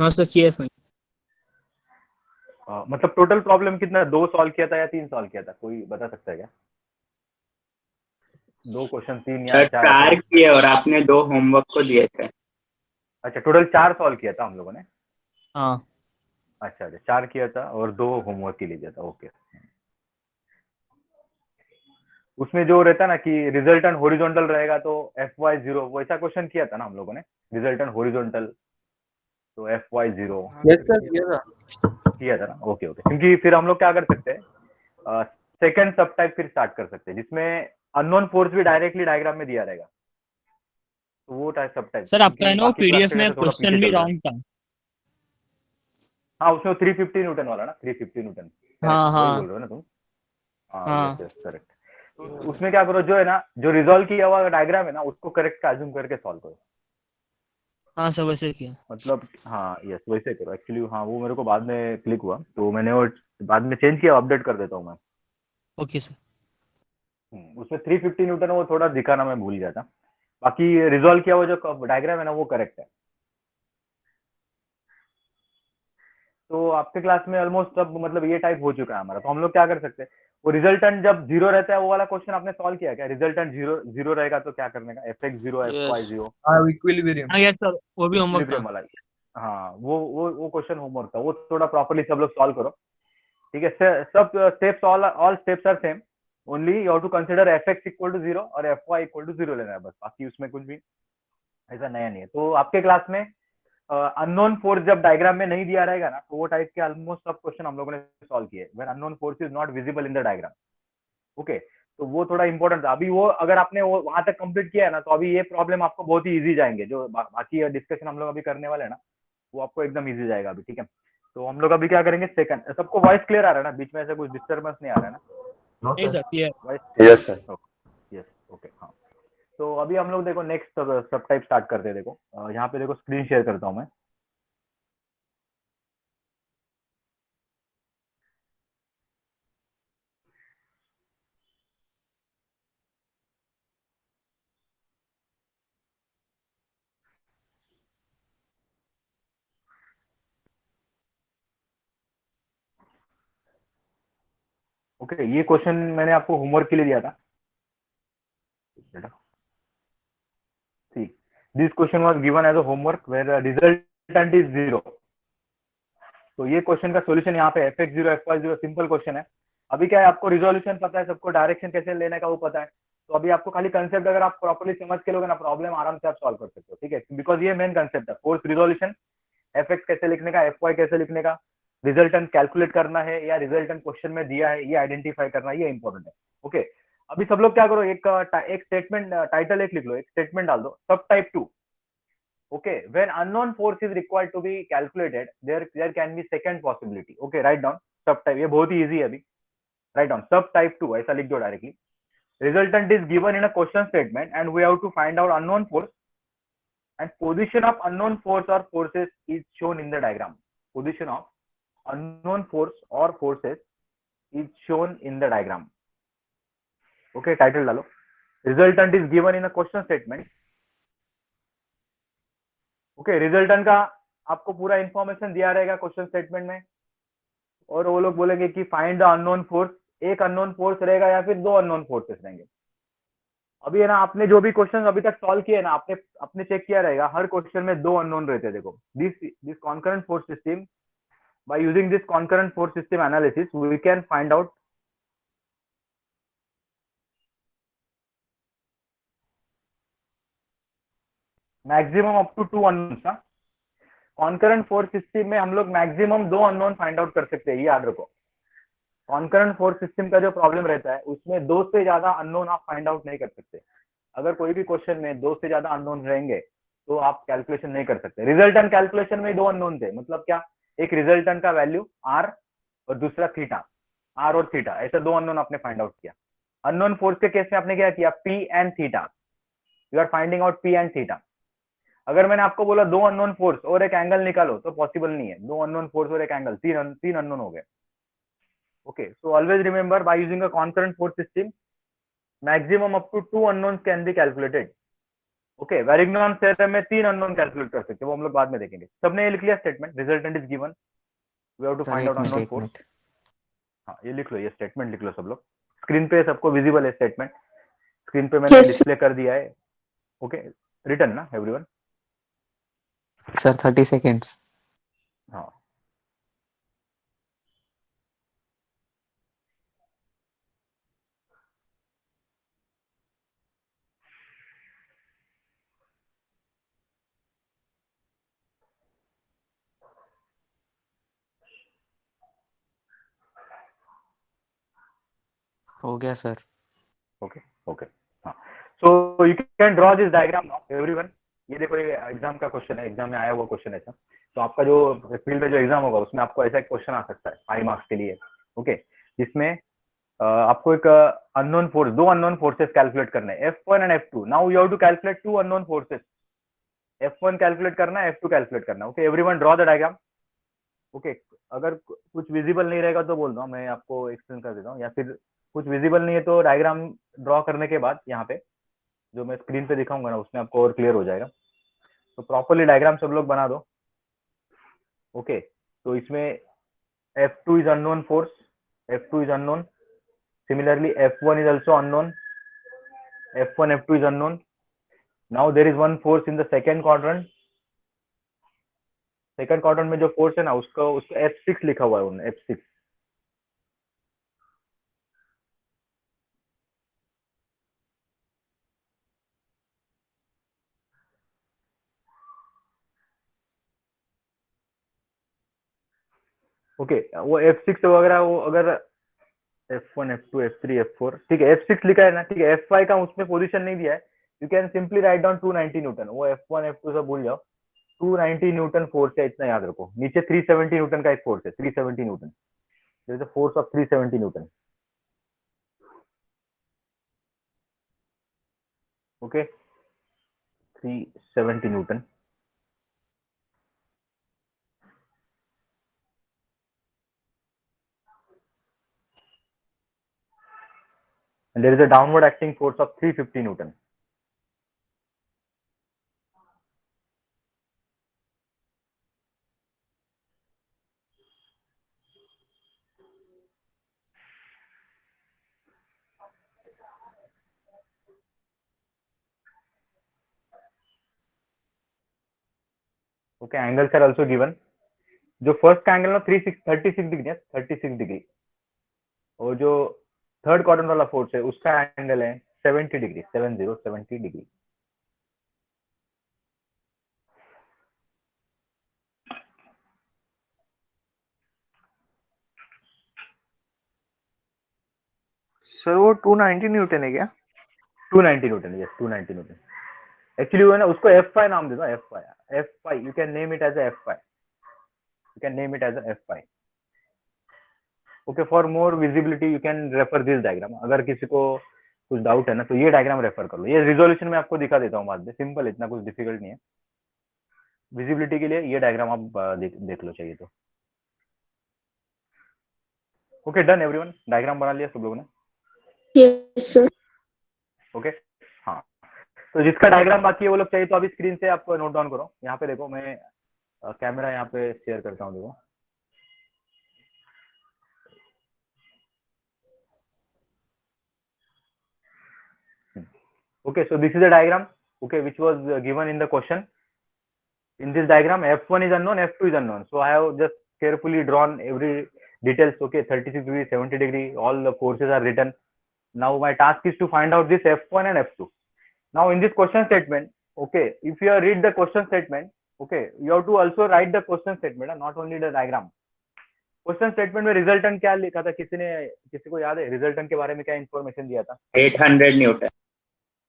हाँ सर किया है। मतलब टोटल प्रॉब्लम कितना, 2 सॉल्व किया था या 3 सॉल्व किया था, कोई बता सकता है क्या? 2 क्वेश्चन, 3 या सर 4 ऐसा 4 कुछ? किए और आपने 2 होमवर्क को दिए थे। अच्छा, टोटल 4 सॉल्व किया था हम लोगों ने। हाँ अच्छा अच्छा, 4 किया था और 2 होमवर्क के लिए दिया था, ओके। उसमें जो रहता है ना कि रिजल्टेंट हॉरिजॉन्टल रहेगा तो FY0, वैसा क्वेश्चन किया था ना हम लोगों ने, रिजल्टेंट हॉरिजॉन्टल तो FY0 यस सर, किया था। किया था ना, ओके ओके। क्योंकि फिर हम लोग क्या कर सकते हैं, सेकंड सब टाइप फिर स्टार्ट कर सकते हैं जिसमें अननोन फोर्स भी डायरेक्टली डायग्राम में दिया रहेगा, तो वो टाइप सब टाइप, सर आपका क्योंकि है ना वो बाकी क्लास पीडीएफ के में जैसे थोड़ा पीछे क्वेश्चन भी चल रहा है। रॉन्ग था। हाँ, उसमें 350 न्यूटन वाला ना, 350 न्यूटन, करेक्ट, हाँ वही बोल हाँ रहे हो ना तुम? हाँ यस हाँ यस, करेक्ट। तो उसमें क्या करो, जो है ना, जो रिजॉल्व किया हुआ डायग्राम है ना, उसको करेक्ट का अज्यूम करके सॉल्व करो। हाँ सर वैसे किया। मतलब हाँ यस, वैसे करो एक्चुअली। हाँ, वो मेरे को बाद में क्लिक हुआ तो मैंने वो बाद में चेंज किया, अपडेट कर देता हूँ मैं। Okay sir. उसमें 350 न्यूटन है, वो थोड़ा दिखाना मैं भूल गया था। बाकी रिजॉल्व किया हुआ जो डायग्राम है ना, वो करेक्ट है। तो आपके क्लास में ऑलमोस्ट सब मतलब ये टाइप हो चुका है हमारा। तो हम लोग क्या कर सकते हैं, वो रिजल्टेंट जब 0 रहता है, वो वाला क्वेश्चन आपने सॉल्व किया क्या? रिजल्टेंट 0 रहेगा तो क्या करने का, FX0 यस FY0 हाँ, इक्विलिब्रियम। हाँ यस सर वो भी होमवर्क इक्विलिब्रियम था। वाला। हाँ, वो क्वेश्चन होमवर्क था, वो थोड़ा प्रॉपर्ली सब लोग सॉल्व करो। ठीक है, सब steps, all steps are same, only you have to consider FX equal to 0 और FY इक्वल टू 0 लेना है बस, बाकी उसमें कुछ भी ऐसा नया नहीं है। तो आपके क्लास में अननोन फोर्स जब डायग्राम में नहीं दिया रहेगा ना, तो वो टाइप के ऑलमोस्ट सब क्वेश्चन हम लोगों ने सॉल्व किए, when unknown force is not visible in the diagram. Okay, तो वो थोड़ा इंपॉर्टेंट था। अभी वो अगर आपने वो वहां तक कंप्लीट किया है ना, तो अभी ये प्रॉब्लम आपको बहुत ही इजी जाएंगे, जो बाकी डिस्कशन हम लोग अभी करने वाले हैं ना, वो आपको एकदम इजी जाएगा अभी। ठीक है, तो हम लोग अभी क्या करेंगे, सेकंड। सबको वॉइस क्लियर आ रहा है ना? बीच में ऐसा कुछ डिस्टर्बेंस नहीं आ रहा है ना? नो नहीं sir. Sir clear. Voice? Yes sir. Yes, okay, हाँ। तो अभी हम लोग देखो नेक्स्ट सब टाइप स्टार्ट करते हैं। देखो यहाँ पे देखो, स्क्रीन शेयर करता हूँ मैं। ओके, ये क्वेश्चन मैंने आपको होमवर्क के लिए दिया था। ठीक, this question was given as a homework where resultant is 0। तो ये क्वेश्चन का सॉल्यूशन यहाँ पे FX0 FY0, सिंपल क्वेश्चन है। अभी क्या है, आपको रिजोल्यूशन पता है, सबको डायरेक्शन कैसे लेने का वो पता है। तो अभी आपको खाली कंसेप्ट अगर आप प्रॉपर्ली समझ के लोगे ना, प्रॉब्लम आराम से आप सॉल्व कर सकते हो। ठीक है, बिकॉज ये मेन कंसेप्ट है, फोर्स रिजोल्यूशन, FX कैसे लिखने का, FY कैसे लिखने का, रिजल्टेंट कैलकुलेट करना है या रिजल्टेंट क्वेश्चन में दिया है ये आइडेंटिफाई करना, ये इंपॉर्टेंट है। ओके, अभी सब लोग क्या करो, एक स्टेटमेंट, टाइटल एक लिख लो, एक स्टेटमेंट डाल दो, सब type 2। Okay, when unknown force is required to be calculated, there can be second possibility. Okay, write down sub type, ये बहुत ही easy है अभी। Write down sub type 2, ऐसा लिख दो directly. Resultant is given in a question statement and we have to find out unknown force, and position of unknown force or forces is shown in the diagram. Position of unknown force or forces is shown in the diagram. Okay, title डालो, resultant is given in a question statement. Okay, resultant का आपको पूरा information दिया रहेगा question statement में, और वो लोग बोलेंगे कि फाइंड द अननोन फोर्स। एक अननोन फोर्स रहेगा या फिर 2 अननोन फोर्सेस रहेंगे। अभी है ना, आपने जो भी क्वेश्चन अभी तक सॉल्व किए ना, आपने आपने चेक किया रहेगा, हर क्वेश्चन में 2 अननोन रहते हैं। देखो, this concurrent force system, by using this concurrent force system analysis we can find out maximum up to 2 unknown. Concurrent force system में हम लोग मैक्सिमम 2 अननोन फाइंड आउट कर सकते हैं, ये याद रखो। कॉन्करेंट फोर्स सिस्टम का जो प्रॉब्लम रहता है, उसमें 2 से ज्यादा अननोन आप फाइंड आउट नहीं कर सकते। अगर कोई भी क्वेश्चन में 2 से ज्यादा अननोन रहेंगे तो आप कैलकुलेशन नहीं कर सकते। रिजल्टेंट कैलकुलेशन में 2 अननोन थे, मतलब क्या, एक रिजल्टेंट का वैल्यू आर और दूसरा थीटा, आर और थीटा, ऐसे 2 अननोन आपने फाइंड आउट किया। अननोन फोर्स के केस में आपने क्या किया, P and theta, you are finding out P and theta. अगर मैंने आपको बोला 2 अननोन फोर्स और एक एंगल निकालो, तो पॉसिबल नहीं है। 2 अननोन फोर्स और एक एंगल, तीन अननोन हो गए। Okay, so always remember, by using a concurrent force system, maximum up to 2 unknowns can be calculated. Okay, Varignon theorem में 3 अननोन कैलकुलेट कर सकते हैं, वो हम लोग बाद में देखेंगे। सबने ये लिख लिया statement, resultant is given, we have to sir find एक आउट मिनट अननोन एक फोर्स। मिनट हाँ, ये लिख लो, ये स्टेटमेंट लिख लो सब लोग। स्क्रीन पे सबको विजिबल है स्टेटमेंट, स्क्रीन पे मैंने डिस्प्ले कर दिया है। ओके, रिटन ना एवरीवन? Sir 30 seconds. हाँ, हो गया सर। Okay okay. हाँ, so you can draw this diagram now everyone. ये देखो, ये एग्जाम का क्वेश्चन है, एग्जाम में आया हुआ क्वेश्चन है ऐसा। तो आपका जो फील्ड में जो एग्जाम होगा उसमें आपको ऐसा एक क्वेश्चन आ सकता है 5 मार्क्स के लिए। ओके, जिसमें आपको एक unknown force, 2 unknown forces calculate करने हैं, F1 and F2। Now you have to calculate 2 unknown forces. F1 calculate करना है, F2 कैलकुलेट करना है। Okay everyone, draw the diagram. Okay, अगर कुछ विजिबल नहीं रहेगा तो बोल दो, मैं आपको एक्सप्लेन कर देता हूँ, या फिर कुछ विजिबल नहीं है तो डायग्राम ड्रॉ करने के बाद यहाँ पे जो मैं स्क्रीन पे दिखाऊंगा ना उसमें आपको और क्लियर हो जाएगा। तो प्रॉपरली डायग्राम सब लोग बना दो। ओके, तो इसमें F2 is unknown force, F2 is unknown. Similarly, F1 is also unknown. F1, F2 is unknown. Now there is one force in the second quadrant. Second quadrant में जो फोर्स है ना उसका F6 लिखा हुआ है उन्होंने, F6। ओके, वो F6 वगैरह, वो अगर F1, F2, F3, F4, ठीक है, F6 लिखा है ना, ठीक है। F5 का उसमें पोजीशन नहीं दिया है, you can simply write down 290 Newton. वो F1, F2 सब भूल जाओ, 290 न्यूटन फोर्स है, इतना याद रखो। नीचे 370 न्यूटन का एक फोर्स है, 370 newton, there is a force of 370 newton. Okay, 370 newton. And there is a downward acting force of 350 Newton. Okay, angles are also given. जो फर्स्ट का एंगल ना 36 डिग्री है, 36 डिग्री। और जो थर्ड क्वाड्रेंट वाला फोर्स है उसका एंगल है 70 डिग्री, 70 डिग्री। सर वो 290 न्यूटन है क्या? 290 न्यूटन, यस 290 न्यूटन। एक्चुअली वो है ना, उसको F5 नाम दे दो, F5, F5, you can name it as a F5, you can name it as a F5। Okay, for more visibility you can refer this diagram. अगर किसी को कुछ डाउट है ना तो ये डायग्राम रेफर कर लो, ये रिजोल्यूशन में आपको दिखा देता हूँ बाद में, सिंपल, इतना कुछ डिफिकल्ट नहीं है। विजिबिलिटी के लिए ये डायग्राम आप देख लो चाहिए तो। ओके, डन एवरीवन, डायग्राम बना लिया सब लोगों ने? Yes sir. ओके, हाँ, तो जिसका डायग्राम बाकी है वो लोग चाहिए तो अभी स्क्रीन से आप नोट डाउन करो। यहाँ पे देखो, मैं कैमरा यहाँ पे शेयर करता हूँ, देखो। Okay, so this is a diagram, okay, which was given in the question. In this diagram, F1 is unknown, F2 is unknown. So I have just carefully drawn every details. Okay, 36 degree, 70 degree, all the forces are written. Now my task is to find out this F1 and F2. Now in this question statement, okay, if you read the question statement, okay, you have to also write the question statement, not only the diagram. Question statement में resultant क्या लिखा था, किसी को याद है resultant के बारे में क्या इंफॉर्मेशन दिया था? 800 newton.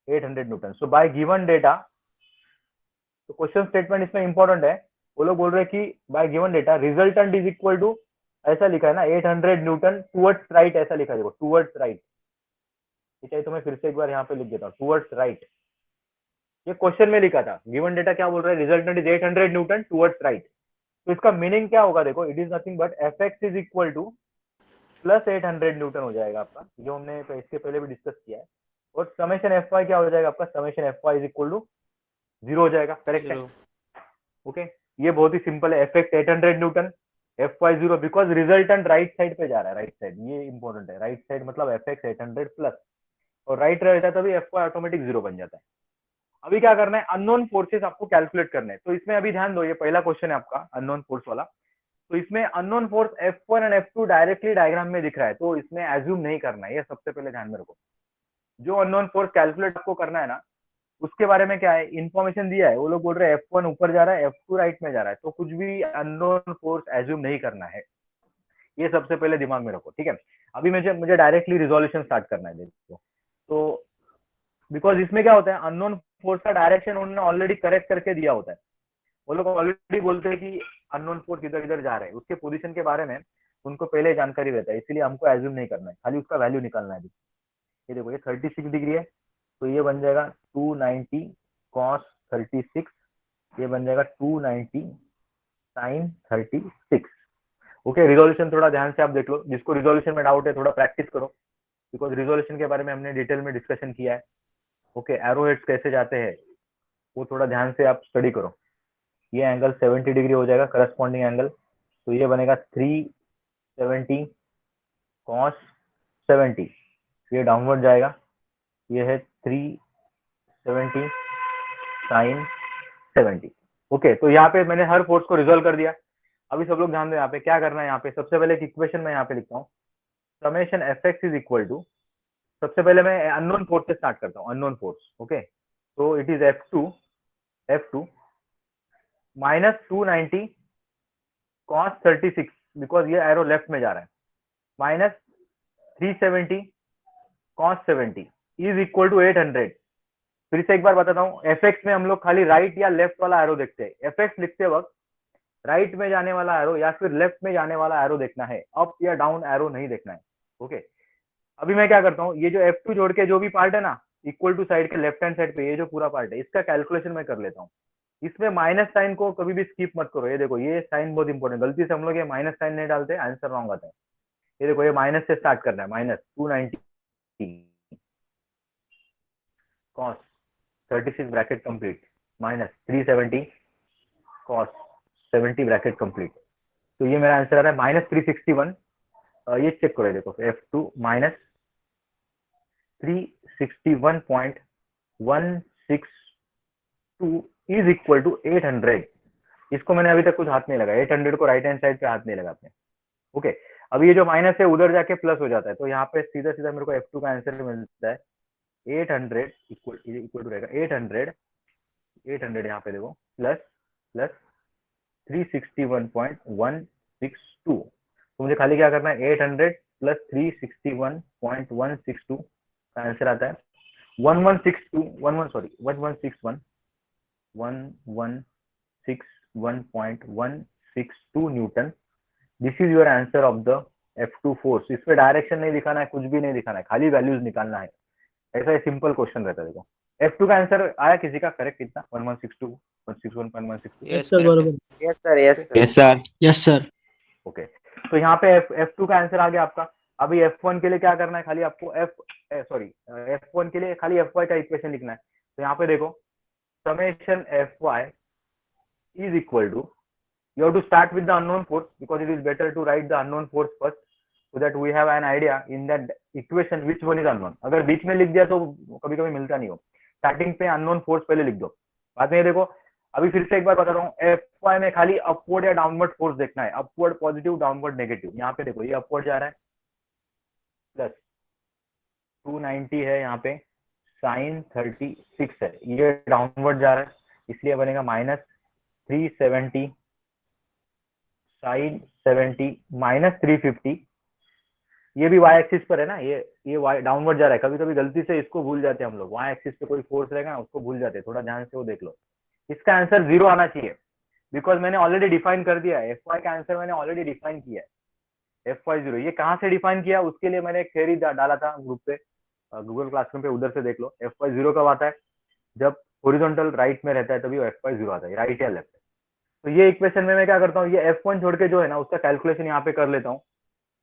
800 newton. So by given data, तो क्वेश्चन स्टेटमेंट इसमें इंपॉर्टेंट है। वो लोग बोल रहे हैं कि by given data resultant is equal to, ऐसा लिखा है ना, 800 न्यूटन टुवर्ड्स राइट, ऐसा लिखा है, देखो टुवर्ड्स राइट। ठीक है, तो मैं फिर से एक बार यहाँ पे लिख देता हूँ, टुवर्ड्स राइट। ये क्वेश्चन में लिखा था, गिवन डेटा क्या बोल रहा है, resultant is 800 Newton towards right. तो इसका मीनिंग क्या होगा, देखो, it is nothing but Fx is equal two plus 800 Newton हो जाएगा आपका, जो हमने इसके पहले भी डिस्कस किया है। और समेशन Fy क्या हो जाएगा आपका, summation Fy is equal to 0 हो जाएगा, करेक्ट है? Zero. ओके, ये बहुत ही सिंपल है। Fx 800 newton, Fy0 because resultant right side पे जा रहा है, राइट साइड, ये इंपॉर्टेंट है। राइट साइड मतलब Fx 800 प्लस, और राइट रहता है तभी Fy ऑटोमेटिक 0 बन जाता है। अभी क्या करना है, अननोन फोर्सेस आपको कैलकुलेट करने हैं। तो इसमें अभी ध्यान दो, ये पहला क्वेश्चन है आपका अननोन फोर्स वाला। तो इसमें unknown force F1 and F2 directly diagram में दिख रहा है, तो इसमें एज्यूम नहीं करना है, ये सबसे पहले ध्यान में रखो। जो अननोन फोर्स कैलकुलेट आपको करना है ना, उसके बारे में क्या है, इन्फॉर्मेशन दिया है, वो लोग बोल रहे हैं F1 ऊपर जा रहा है, F2 राइट में जा रहा है, तो कुछ भी अननोन फोर्स एज्यूम नहीं करना है, ये सबसे पहले दिमाग में रखो, ठीक है? अभी मुझे डायरेक्टली रिजोल्यूशन स्टार्ट करना है, देखो। तो बिकॉज इसमें क्या होता है, अननोन फोर्स का डायरेक्शन उन्होंने ऑलरेडी करेक्ट करके दिया होता है। वो लोग ऑलरेडी बोलते हैं कि अननोन फोर्स इधर इधर जा रहे हैं, उसके पोजीशन के बारे में उनको पहले जानकारी रहता है, इसीलिए हमको एज्यूम नहीं करना है, खाली उसका वैल्यू निकालना है। ये देखो, ये 36 डिग्री है, तो ये बन जाएगा 290 cos 36, ये बन जाएगा 290 sin 36। ओके, रिजोल्यूशन थोड़ा ध्यान से आप देख लो, जिसको रिजोल्यूशन में डाउट है थोड़ा प्रैक्टिस करो, बिकॉज रिजोल्यूशन के बारे में हमने डिटेल में डिस्कशन किया है। ओके, एरो हेड्स कैसे जाते हैं वो थोड़ा ध्यान से आप स्टडी करो। ये एंगल 70 डिग्री हो जाएगा, करस्पॉन्डिंग एंगल, तो ये बनेगा 370 cos 70, ये डाउनवर्ड जाएगा, ये है 370 sin 70। ओके, तो यहाँ पे मैंने हर फोर्स को रिजोल्व कर दिया। अभी सब लोग ध्यान दो, यहाँ पे क्या करना है, यहाँ पे सबसे पहले एक इक्वेशन मैं यहाँ पे लिखता हूँ, summation Fx is equal to, सबसे पहले मैं अननोन फोर्स से स्टार्ट करता हूँ, अननोन फोर्स। ओके, तो it is F2 minus 290 cos 36, because ये एरो लेफ्ट में जा रहा है, minus 370 cos 70 is equal to 800। फिर से एक बार बताता हूँ, Fx में हम लोग खाली राइट या लेफ्ट वाला एरो देखते हैं। Fx लिखते वक्त राइट में जाने वाला एरो या फिर लेफ्ट में जाने वाला एरो देखना है, अप या डाउन एरो नहीं देखना है। ओके, अभी मैं क्या करता हूँ, ये जो F2 जोड़ के जो भी पार्ट है ना, इक्वल टू साइड के लेफ्ट हैंड साइड पे ये जो पूरा पार्ट है, इसका कैलकुलेशन मैं कर लेता हूँ। इसमें माइनस साइन को कभी भी स्किप मत करो। ये देखो, ये साइन बहुत इंपॉर्टेंट, गलती से हम लोग ये माइनस साइन नहीं डालते, आंसर रॉन्ग आता है। ये देखो, ये माइनस से स्टार्ट करना है, minus 290 cos 36 bracket complete, minus 370 cos 70 bracket complete, तो ये मेरा आंसर आ रहा है माइनस 361। ये चेक करो, देखो F2 minus 361.162 is equal to 800। इसको मैंने अभी तक कुछ हाथ नहीं लगा, 800 को राइट हैंड साइड पे हाथ नहीं लगाते। ओके, अभी ये जो माइनस है उधर जाके प्लस हो जाता है, तो यहाँ पे सीधा सीधा मेरे को F2 का आंसर मिलता है 800 इक्वल टू रहेगा 800 यहाँ पे देखो, प्लस प्लस 361.162। तो मुझे खाली क्या करना है, 800 प्लस 361.162 का आंसर आता है 1161.162 Newton. This is your answer of the F2 force. इसमें डायरेक्शन नहीं दिखाना है, कुछ भी नहीं दिखाना है, खाली वैल्यूज निकालना है। ऐसा सिंपल क्वेश्चन रहता है। देखो, F2 का आंसर आया किसी का करेक्ट कितना, 1161.162। Yes, sir, correct. बरोबर. Yes sir, yes sir. Yes sir. Yes, sir. Okay, तो यहाँ पे F2 का आंसर आ गया आपका। अभी F1 के लिए क्या करना है, खाली आपको F1 के लिए खाली Fy का इक्वेशन लिखना है। तो यहाँ पे देखो, summation Fy is equal to, you have to start with the unknown force because it is better to write the unknown force first so that we have an idea in that equation which one is unknown। अगर बीच में लिख दिया तो कभी कभी मिलता नहीं हो, स्टार्टिंग पे अननोन फोर्स पहले लिख दो। बाद में देखो, अभी फिर से एक बार बता रहा हूँ, Fy में खाली अपवर्ड या डाउनवर्ड फोर्स देखना है, अपवर्ड पॉजिटिव, डाउनवर्ड नेगेटिव। यहाँ पे देखो, ये अपवर्ड जा रहा है, प्लस 290 है, यहाँ पे साइन 36 है, ये डाउनवर्ड जा रहा है, इसलिए बनेगा माइनस 370 साइन 70 माइनस 350। ये भी वाई एक्सिस पर है ना, ये वाई डाउनवर्ड जा रहा है। कभी कभी गलती से इसको भूल जाते हैं हम लोग, वाई एक्सिस पे कोई फोर्स रहेगा ना, उसको भूल जाते हैं, थोड़ा ध्यान से वो देख लो। इसका आंसर 0 आना चाहिए, बिकॉज मैंने ऑलरेडी डिफाइन कर दिया है। Fy का आंसर मैंने ऑलरेडी डिफाइन किया है, Fy 0। ये कहाँ से डिफाइन किया, उसके लिए मैंने एक थ्योरी डाला था ग्रुप पे, गूगल क्लासरूम पे, उधर से देख लो। Fy 0 कब आता है, जब हॉरिजॉन्टल राइट में रहता है, तभी Fy 0 आता है, राइट या लेफ्ट। तो ये इक्वेशन में मैं क्या करता हूँ, ये F1 छोड़ के जो है ना, उसका कैलकुलेशन यहाँ पे कर लेता हूँ।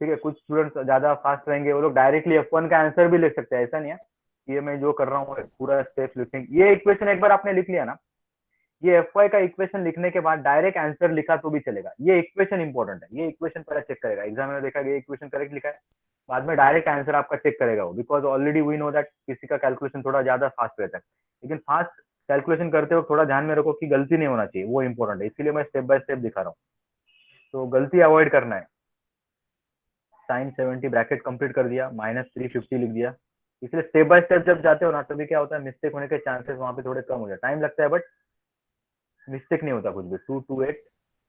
ठीक है, कुछ स्टूडेंट्स ज्यादा फास्ट रहेंगे, वो लोग डायरेक्टली F1 का आंसर भी लिख सकते हैं, ऐसा नहीं है। ये मैं जो कर रहा हूँ पूरा स्टेप्स लिखेंगे। ये इक्वेशन एक बार आपने लिख लिया ना, ये एफ वाई का इक्वेशन लिखने के बाद डायरेक्ट आंसर लिखा तो भी चलेगा, ये इक्वेशन इंपॉर्टेंट है, ये इक्वेशन पहले चेक करेगा एग्जाम में, देखा ये इक्वेशन करेक्ट लिखा है, बाद में डायरेक्ट आंसर आपका चेक करेगा वो, because already we know that किसी का कैलकुलेशन थोड़ा ज्यादा फास्ट रहता है, लेकिन फास्ट कैलकुलेशन करते हो थोड़ा ध्यान में रखो कि गलती नहीं होना चाहिए, वो इंपॉर्टेंट है, इसीलिए मैं स्टेप बाय स्टेप दिखा रहा हूँ, तो गलती अवॉइड करना है। साइन 70 ब्रैकेट कंप्लीट कर दिया, -350 लिख दिया, इसलिए स्टेप बाय स्टेप जब जाते हो ना तभी क्या होता है, मिस्टेक होने के चांसेस वहां पे थोड़े कम हो जाए, टाइम लगता है बट मिस्टेक नहीं होता कुछ भी। 228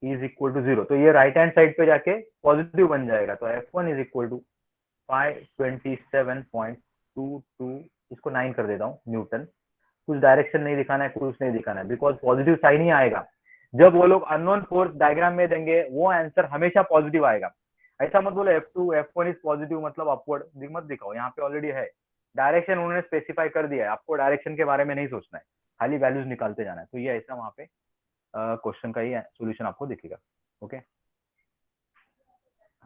इज इक्वल टू 0, तो ये राइट हैंड साइड पे जाके पॉजिटिव बन जाएगा, तो F1 इज इक्वल टू 527.22, इसको 9 कर देता हूँ न्यूटन, कुछ डायरेक्शन नहीं दिखाना है, कुछ नहीं दिखाना है, बिकॉज पॉजिटिव साइन ही आएगा, जब वो लोग अननोन फोर्स डायग्राम में देंगे वो आंसर हमेशा पॉजिटिव आएगा, ऐसा मत बोलो F2 F1 इज पॉजिटिव मतलब अपवर्ड, मत दिखाओ, यहाँ पे ऑलरेडी है डायरेक्शन, उन्होंने स्पेसिफाई कर दिया है, आपको डायरेक्शन के बारे में नहीं सोचना है, खाली वैल्यूज निकालते जाना है, तो ये ऐसा वहां पे क्वेश्चन का ही सोल्यूशन आपको दिखेगा। ओके,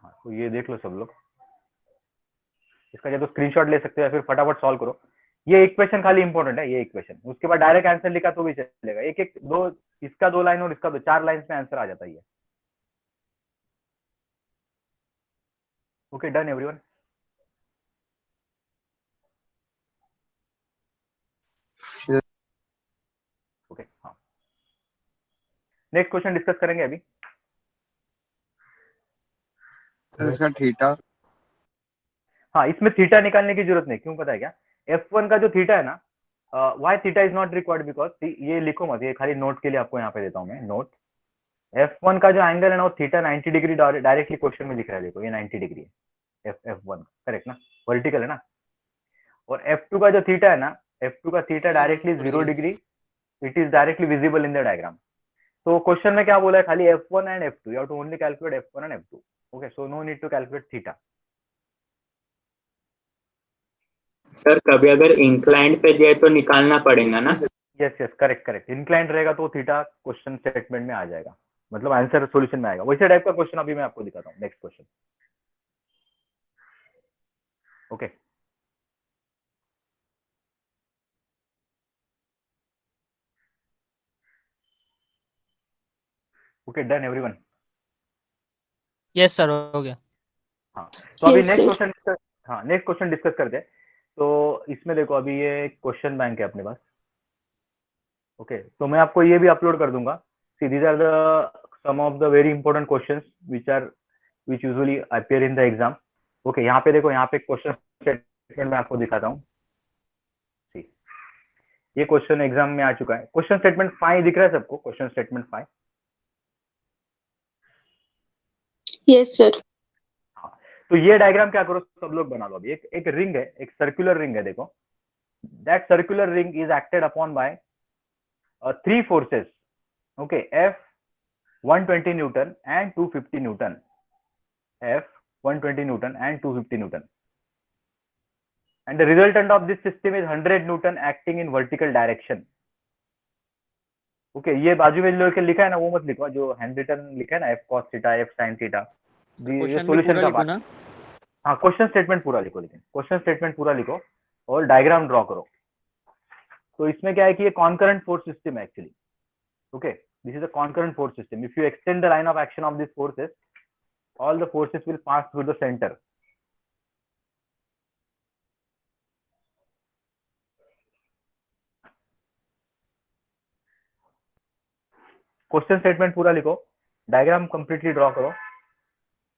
हाँ तो ये देख लो सब लोग, इसका या तो स्क्रीनशॉट ले सकते हो या फिर फटाफट सॉल्व करो, ये इक्वेशन खाली इंपॉर्टेंट है, ये इक्वेशन, उसके बाद डायरेक्ट आंसर लिखा तो भी चलेगा, एक एक दो, इसका 2 लाइन और इसका 2, 4 लाइन में आंसर आ जाता है। Okay done everyone. ओके हाँ, नेक्स्ट क्वेश्चन डिस्कस करेंगे अभी। सर इसका थीटा। हाँ इसमें थीटा निकालने की जरूरत नहीं, क्यों पता है क्या, F1 का जो थीटा है ना, why theta is not required, because ये लिखो मत, ये खाली नोट के लिए आपको यहाँ पे देता हूँ मैं नोट, F1 का जो एंगल है ना वो थीटा 90 डिग्री डायरेक्टली क्वेश्चन में लिख रहा है, देखो ये 90 डिग्री है, F1 करेक्ट ना, वर्टिकल है ना, और F2 का जो थीटा है ना, F2 का theta directly 0 degree, it is directly visible in the diagram, तो क्वेश्चन में क्या बोला है, खाली F1 and F2, you have to only calculate F1 and F2, okay, so no need to calculate theta. Sir कभी अगर inclined पे जाए तो निकालना पड़ेगा ना। Yes yes correct correct, inclined रहेगा तो थीटा क्वेश्चन स्टेटमेंट में आ जाएगा, मतलब आंसर सॉल्यूशन में आएगा, वैसे टाइप का क्वेश्चन अभी मैं आपको दिखाता हूँ, next question. Okay okay done everyone. Yes sir, हो गया। हाँ तो अभी Yes, नेक्स्ट sir. क्वेश्चन, हाँ नेक्स्ट क्वेश्चन डिस्कस करते हैं, तो इसमें देखो अभी ये क्वेश्चन बैंक है अपने पास, ओके तो मैं आपको ये भी अपलोड कर दूंगा, see these are the some of the very important questions which usually appear in the exam. Okay यहाँ पे देखो, यहाँ पे क्वेश्चन स्टेटमेंट मैं आपको दिखाता हूँ, ये क्वेश्चन एग्जाम में आ चुका है, क्वेश्चन स्टेटमेंट 5 दिख रहा है सबको, क्वेश्चन स्टेटमेंट 5। Yes, sir. हाँ तो ये डायग्राम क्या करो सब लोग बना लो, अभी एक रिंग है, एक सर्कुलर रिंग है, देखो that circular ring is acted upon bye 3 forces, okay, F 120 Newton and 250 Newton, F 120 Newton and 250 Newton, and the resultant of this system is 100 newton acting in vertical direction। Okay ये बाजू में जो लिखा है ना वो मत लिखो, जो हैंड रिटन लिखा है ना F cos theta F sin theta, ये सॉल्यूशन का पार्ट, हाँ क्वेश्चन स्टेटमेंट पूरा लिखो, लेकिन क्वेश्चन स्टेटमेंट पूरा लिखो और डायग्राम ड्रॉ करो, तो इसमें क्या है कि ये कॉन्करेंट फोर्स सिस्टम है actually, okay this is a concurrent force system, if you extend the line of action of this forces all the forces will pass through the center। Question statement पूरा लिखो, diagram completely draw करो,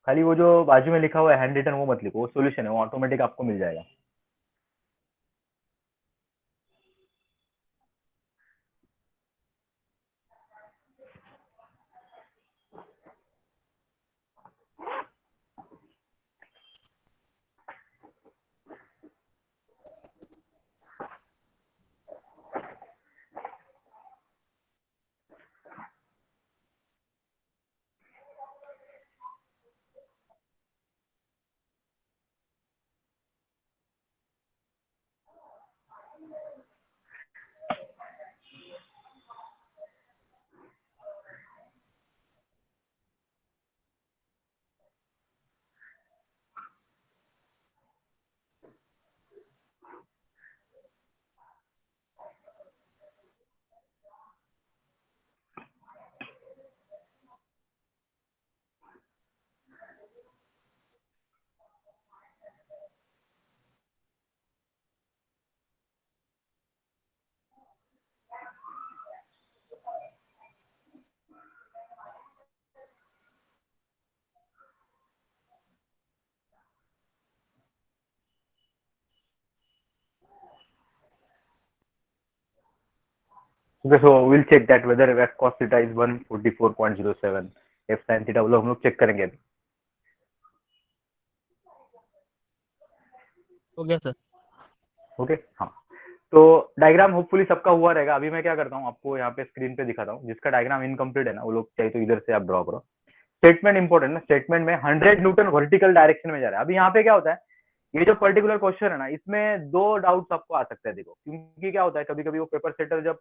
खाली वो जो बाजू में लिखा हुआ है हैंड रिटन वो मत लिखो, वो सॉल्यूशन है, वो ऑटोमेटिक आपको मिल जाएगा। Okay, so we'll check that whether f cos theta is 144.07, f sin theta वो लोग हम लोग चेक करेंगे अभी. हो गया सर. ओके हाँ. तो डायग्राम होपफुली सबका हुआ रहेगा. अभी मैं क्या करता हूँ आपको यहाँ पे स्क्रीन पे दिखाता हूँ. जिसका डायग्राम इनकम्प्लीट है ना वो लोग चाहिए तो इधर से आप ड्रॉ करो. स्टेटमेंट इंपॉर्टेंट ना. स्टेटमेंट में 100 न्यूटन वर्टिकल डायरेक्शन में जा रहा है. अभी यहाँ पे क्या होता है, ये जो पर्टिकुलर क्वेश्चन है ना इसमें दो डाउट्स आपको आ सकते हैं. देखो क्योंकि क्या होता है कभी कभी वो पेपर सेटर जब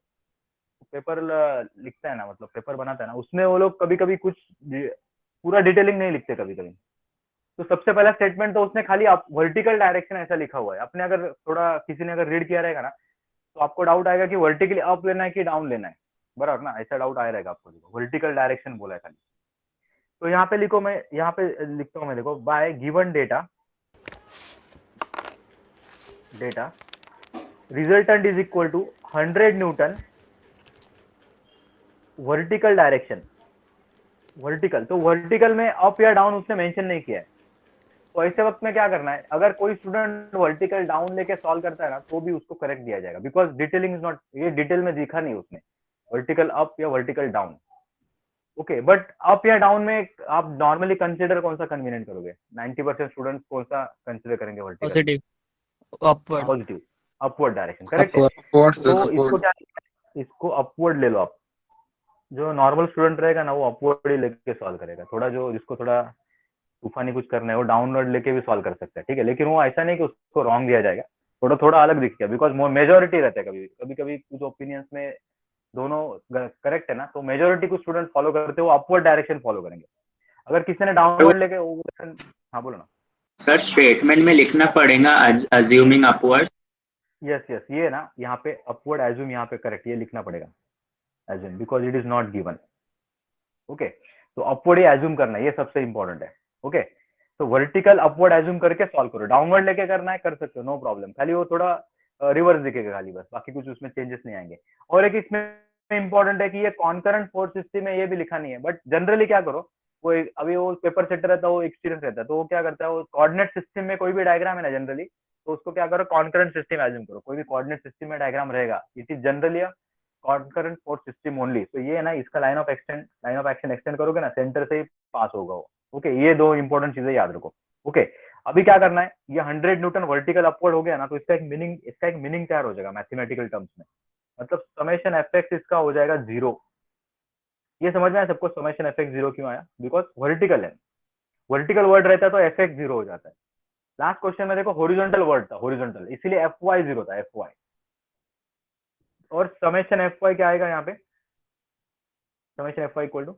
पेपर लिखता है ना, मतलब पेपर बनाता है ना, उसमें वो लोग कभी कभी कुछ पूरा डिटेलिंग नहीं लिखते कभी कभी. तो सबसे पहला स्टेटमेंट तो उसने खाली वर्टिकल डायरेक्शन ऐसा लिखा हुआ है. अपने अगर थोड़ा किसी ने अगर रीड किया रहेगा ना तो आपको डाउट आएगा कि वर्टिकली अप लेना है कि डाउन लेना है. बराबर ना, ऐसा डाउट आया रहेगा आपको. देखो वर्टिकल डायरेक्शन बोला है खाली. तो यहाँ पे लिखो, मैं यहाँ पे लिखता हूँ मैं. देखो by given data resultant is equal to 100 newton vertical direction. Vertical तो वर्टिकल में अप या डाउन उसने मेंशन नहीं किया है. तो ऐसे वक्त में क्या करना है, अगर कोई स्टूडेंट वर्टिकल डाउन लेके सॉल्व करता है ना तो भी उसको करेक्ट दिया जाएगा. बिकॉज डिटेलिंग इज नॉट, ये डिटेल में दिखा नहीं उसने वर्टिकल अप या vertical down. Okay but up या डाउन में आप नॉर्मली कंसिडर कौन सा कन्वीनियंट करोगे? 90% स्टूडेंट्स कौन सा कंसिडर करेंगे vertical? Positive, upward. Positive, upward direction. Correct है. Upward, sir. तो इसको Upward. क्या, इसको अपवर्ड ले लो आप. जो नॉर्मल स्टूडेंट रहेगा ना वो अपवर्ड ही लेके सॉल्व करेगा. थोड़ा जो जिसको थोड़ा तूफानी कुछ करना है वो डाउनवर्ड लेके भी सॉल्व कर सकता है. ठीक है, लेकिन वो ऐसा नहीं कि उसको रॉन्ग दिया जाएगा. थोड़ा थोड़ा अलग दिखेगा बिकॉज मेजोरिटी रहता है. कभी कभी कभी कुछ ओपिनियंस में दोनों करेक्ट है ना, तो मेजोरिटी कुछ स्टूडेंट फॉलो करते हैं वो अपवर्ड डायरेक्शन फॉलो करेंगे. अगर किसी ने डाउनवर्ड लेके हाँ बोलो ना सर. स्टेटमेंट में लिखना पड़ेगा अज्यूमिंग अपवर्ड. यस यस, ये ना यहाँ पे अपवर्ड एज्यूम, यहाँ पे करेक्ट ये लिखना पड़ेगा assume because it is not given. Okay, तो अपवर्ड ही एज्यूम करना है, ये सबसे इंपॉर्टेंट है. ओके, तो वर्टिकल अपवर्ड एज्यूम करके सॉल्व करो. डाउनवर्ड लेके करना है कर सकते हो, नो प्रॉब्लम. खाली वो थोड़ा रिवर्स दिखेगा खाली बस, बाकी कुछ उसमें चेंजेस नहीं आएंगे. और एक इसमें इंपॉर्टेंट है कि ये कॉन्करेंट फोर्स सिस्टम है, ये भी लिखा नहीं है. बट जनरली क्या करो, वो अभी वो पेपर सेटर रहता है, वो एक्सपीरियंस रहता है, तो वो क्या करता है, वो कोऑर्डिनेट सिस्टम में कोई भी डायग्राम है ना जनरली, तो उसको क्या करो कॉन्करेंट सिस्टम एज्यूम करो. कोई भी कोऑर्डिनेट सिस्टम में डायग्राम रहेगा, it is generally concurrent force system only. तो ये है ना, इसका लाइन ऑफ एक्शन एक्सटेंड करोगे ना, सेंटर से ही पास होगा वो. ओके, ये दो इंपॉर्टेंट चीजें याद रखो. ओके, अभी क्या करना है, ये 100 न्यूटन वर्टिकल अपवर्ड हो गया ना, तो इसका एक मीनिंग तैयार हो जाएगा मैथमेटिकल टर्म्स में. मतलब समेशन एफ एक्स इसका हो जाएगा 0. ये समझ में आया सबको समेशन एफ एक्स 0 क्यों आया? बिकॉज वर्टिकल है. वर्टिकल वर्ड रहता है तो एफ एक्स 0 हो जाता है. लास्ट क्वेश्चन में देखो हॉरिजॉन्टल वर्ड था, हॉरिजॉन्टल, इसीलिए एफ वाई 0 था, एफ वाई. और समेशन एफ वाई क्या आएगा यहाँ पे? Summation F Y equal to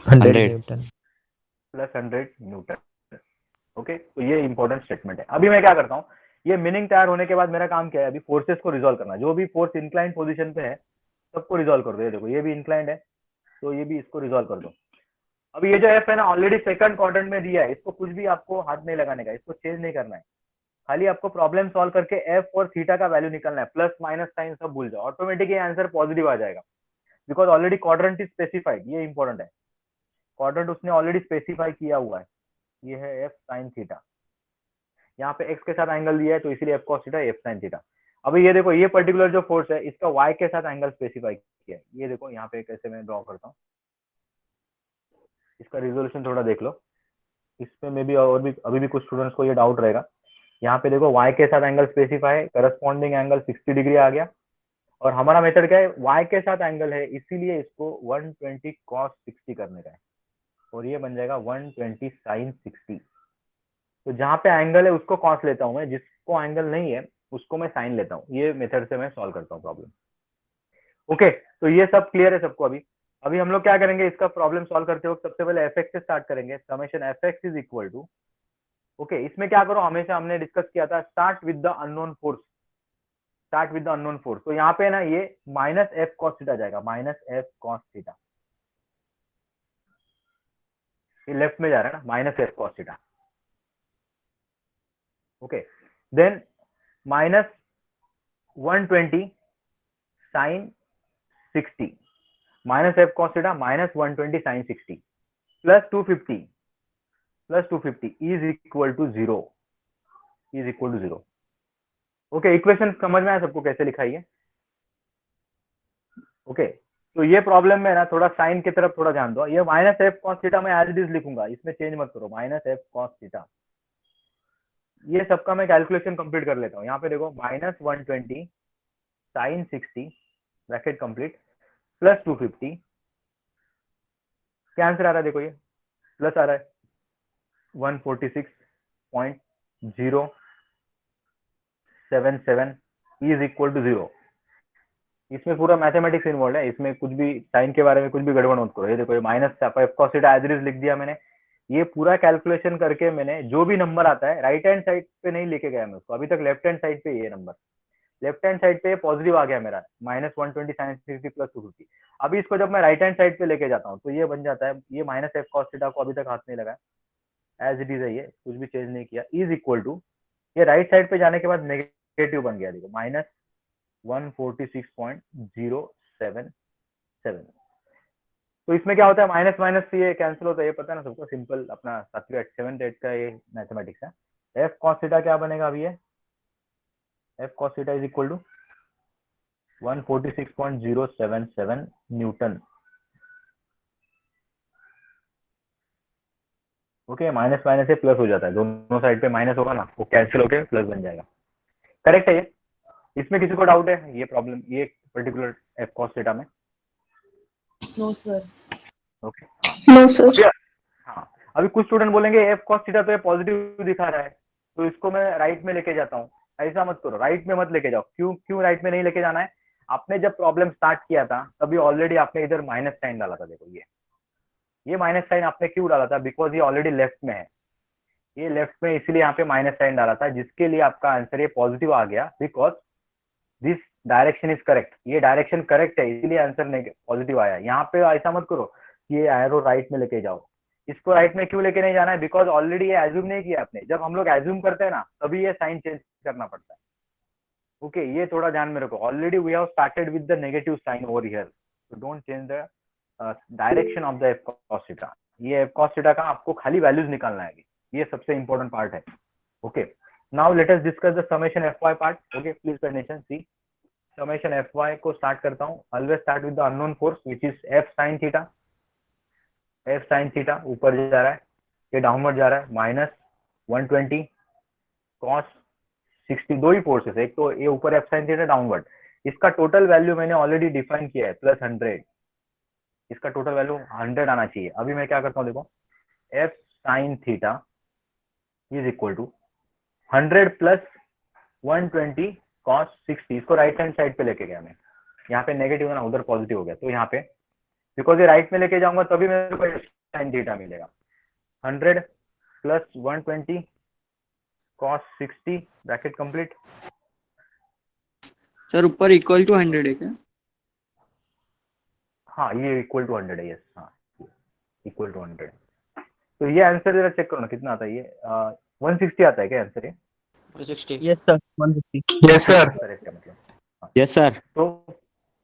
100 newton plus 100 newton. Okay, तो ये इंपॉर्टेंट स्टेटमेंट है. अभी मैं क्या करता हूँ, ये मीनिंग तैयार होने के बाद मेरा काम क्या है, अभी फोर्सेस को रिजॉल्व करना. जो भी फोर्स इंक्लाइंड पोजीशन पे है सबको रिजॉल्व कर दो. ये देखो ये भी इंक्लाइंड है, तो ये भी इसको रिजॉल्व कर दो. अभी ये जो एफ है ना ऑलरेडी सेकंड क्वाड्रेंट में दिया है, इसको कुछ भी आपको हाथ नहीं लगाने का, इसको चेंज नहीं करना है. खाली आपको प्रॉब्लम सॉल्व करके एफ और थीटा का वैल्यू निकलना है. प्लस माइनस साइन सब भूल जाओ, ऑटोमेटिक ये आंसर पॉजिटिव आ जाएगा. Because already quadrant is specified, ये इंपॉर्टेंट है. क्वाड्रेंट उसने ऑलरेडी स्पेसिफाई किया हुआ है. ये है एफ साइन थीटा. यहाँ पे एक्स के साथ एंगल दिया है तो इसीलिए F cos theta, F sine theta. अभी ये देखो ये पर्टिकुलर जो फोर्स है इसका वाई के साथ एंगल स्पेसिफाई किया है. ये देखो यहाँ पे कैसे मैं ड्रॉ करता हूँ, इसका रिजोल्यूशन थोड़ा देख लो. इसमें मे भी और भी अभी भी कुछ स्टूडेंट्स को ये डाउट रहेगा. यहाँ पे देखो y के साथ एंगल स्पेसिफाई है, करस्पॉन्डिंग एंगल 60 डिग्री आ गया. और हमारा मेथड क्या है, y के साथ एंगल है इसीलिए इसको 120 cos 60 करने का है, और ये बन जाएगा 120 sin 60. तो जहाँ पे एंगल है उसको cos लेता हूँ मैं, जिसको एंगल नहीं है उसको मैं साइन लेता हूँ. ये मेथड से मैं सॉल्व करता हूँ प्रॉब्लम. ओके, तो ये सब क्लियर है सबको. अभी हम लोग क्या करेंगे, इसका प्रॉब्लम सॉल्व करते वक्त सबसे पहले एफ एक्स से स्टार्ट करेंगे. Summation F X is equal to, okay, इसमें क्या करो, हमेशा हमने डिस्कस किया था start with the unknown force. Start with the unknown force. तो यहाँ पे ना ये माइनस एफ कॉस थीटा जाएगा, माइनस एफ कॉस थीटा. ये लेफ्ट में जा रहा है ना, minus F cos theta. Okay, then minus 120 sine 60, minus F cos theta minus 120 sine 60 plus 250 is equal to 0, is equal to 0. Okay, equation समझ में आया सबको कैसे लिखा है? ओके, तो ये प्रॉब्लम में ना थोड़ा साइन की तरफ थोड़ा ध्यान दो। ये माइनस एफ कॉस थीटा मैं एज इट इज लिखूंगा, इसमें चेंज मत करो, माइनस एफ कॉस थीटा। ये सबका मैं कैलकुलेशन कंप्लीट कर लेता हूँ। यहाँ पे देखो -120 साइन 60 ब्रैकेट कंप्लीट प्लस 250, क्या आंसर आ रहा है देखो, ये प्लस आ रहा है 146.077 इज इक्वल टू 0। इसमें पूरा मैथमेटिक्स इन्वॉल्व है, इसमें कुछ भी साइन के बारे में कुछ भी गड़बड़ मत करो। ये देखो, ये minus F cos theta as it is लिख दिया मैंने। ये पूरा कैलकुलेशन करके मैंने जो भी नंबर आता है राइट हैंड साइड पे नहीं लेके गया मैं उसको, अभी तक लेफ्ट हैंड साइड पे ये नंबर, लेफ्ट हैंड साइड पे पॉजिटिव आ गया मेरा -120 साइन 60 प्लस 250। अभी इसको जब मैं राइट हैंड साइड पे लेके जाता हूँ तो ये बन जाता है, ये माइनस एफ कॉस थीटा को अभी तक हाथ नहीं लगा, एज इट इज है, ये कुछ भी चेंज नहीं किया, इज इक्वल टू, ये राइट साइड पे जाने के बाद नेगेटिव बन गया, देखो -146.077। तो इसमें क्या होता है, माइनस माइनस से ये कैंसिल होता है, ये पता है ना सबको, सिंपल अपना 7th 7th 8th का ये मैथमेटिक्स है। एफ कॉस थीटा क्या बनेगा अभी, ये F cos theta is equal to 146.077 newton. Okay, minus minus से प्लस हो जाता है, दोनों साइड पे माइनस होगा ना, वो कैंसिल होके प्लस बन जाएगा। करेक्ट है ये? इसमें किसी को डाउट है ये प्रॉब्लम, ये पर्टिकुलर एफ कॉस थीटा में? No sir. Okay, no sir. हाँ, अभी कुछ स्टूडेंट बोलेंगे एफ कॉस थीटा तो ये पॉजिटिव दिखा रहा है, तो इसको मैं राइट में लेके जाता हूँ। ऐसा मत करो, राइट में मत लेके जाओ। क्यों राइट में नहीं लेके जाना है? आपने जब प्रॉब्लम स्टार्ट किया था तभी ऑलरेडी आपने इधर माइनस साइन डाला था, देखो ये माइनस साइन आपने क्यों डाला था? बिकॉज ये ऑलरेडी लेफ्ट में है, ये लेफ्ट में, इसलिए यहाँ पे माइनस साइन डाला था, जिसके लिए आपका आंसर ये पॉजिटिव आ गया, because this direction is correct. ये डायरेक्शन करेक्ट है, इसलिए आंसर पॉजिटिव आया। यहाँ पे ऐसा मत करो ये एरो राइट में लेके जाओ। इसको राइट में क्यों लेके नहीं जाना है? बिकॉज ऑलरेडी ये एज्यूम नहीं किया आपने। जब हम लोग एज्यूम करते हैं ना तभी ये साइन चेंज करना पड़ता है। ओके, ये थोड़ा ध्यान में रखो। Already we have started with the negative sign over here, so don't change the direction of the F cos theta. ये एफ कॉस थीटा का आपको खाली वैल्यूज निकालना है, ये सबसे इंपॉर्टेंट पार्ट है। Okay, now let us discuss the summation F Y part. Okay, please pay attention. See, summation F Y को स्टार्ट करता हूँ। Always start with the unknown force which is F sine theta. F sine theta ऊपर जा रहा है, ये downward जा रहा है, -120 कॉस 60। दो ही फोर्सेस, एक तो ये ऊपर एफ साइन थीटा, डाउनवर्ड। इसका टोटल वैल्यू मैंने ऑलरेडी डिफाइन किया है, +100। इसका टोटल वैल्यू 100 आना चाहिए। अभी मैं क्या करता हूँ, देखो, F sine theta is equal to 100 plus 120 cos 60। इसको राइट हैंड साइड पे लेके गया मैं, यहाँ पे नेगेटिव है ना, उधर पॉजिटिव हो गया, तो यहाँ पे बिकॉज ये राइट में लेके जाऊंगा तभी मेरे को साइन थीटा मिलेगा। 100 plus 120 cos 60 bracket complete. Sir ऊपर इक्वल टू 100 है क्या? हाँ, ये इक्वल टू 100 है, यस, हाँ, इक्वल टू 100। तो ये आंसर जरा चेक करो ना कितना आता है। ये 160 आता है क्या आंसर? ये 160। Yes sir, 160। Yes sir. Correct है मतलब। Yes sir. तो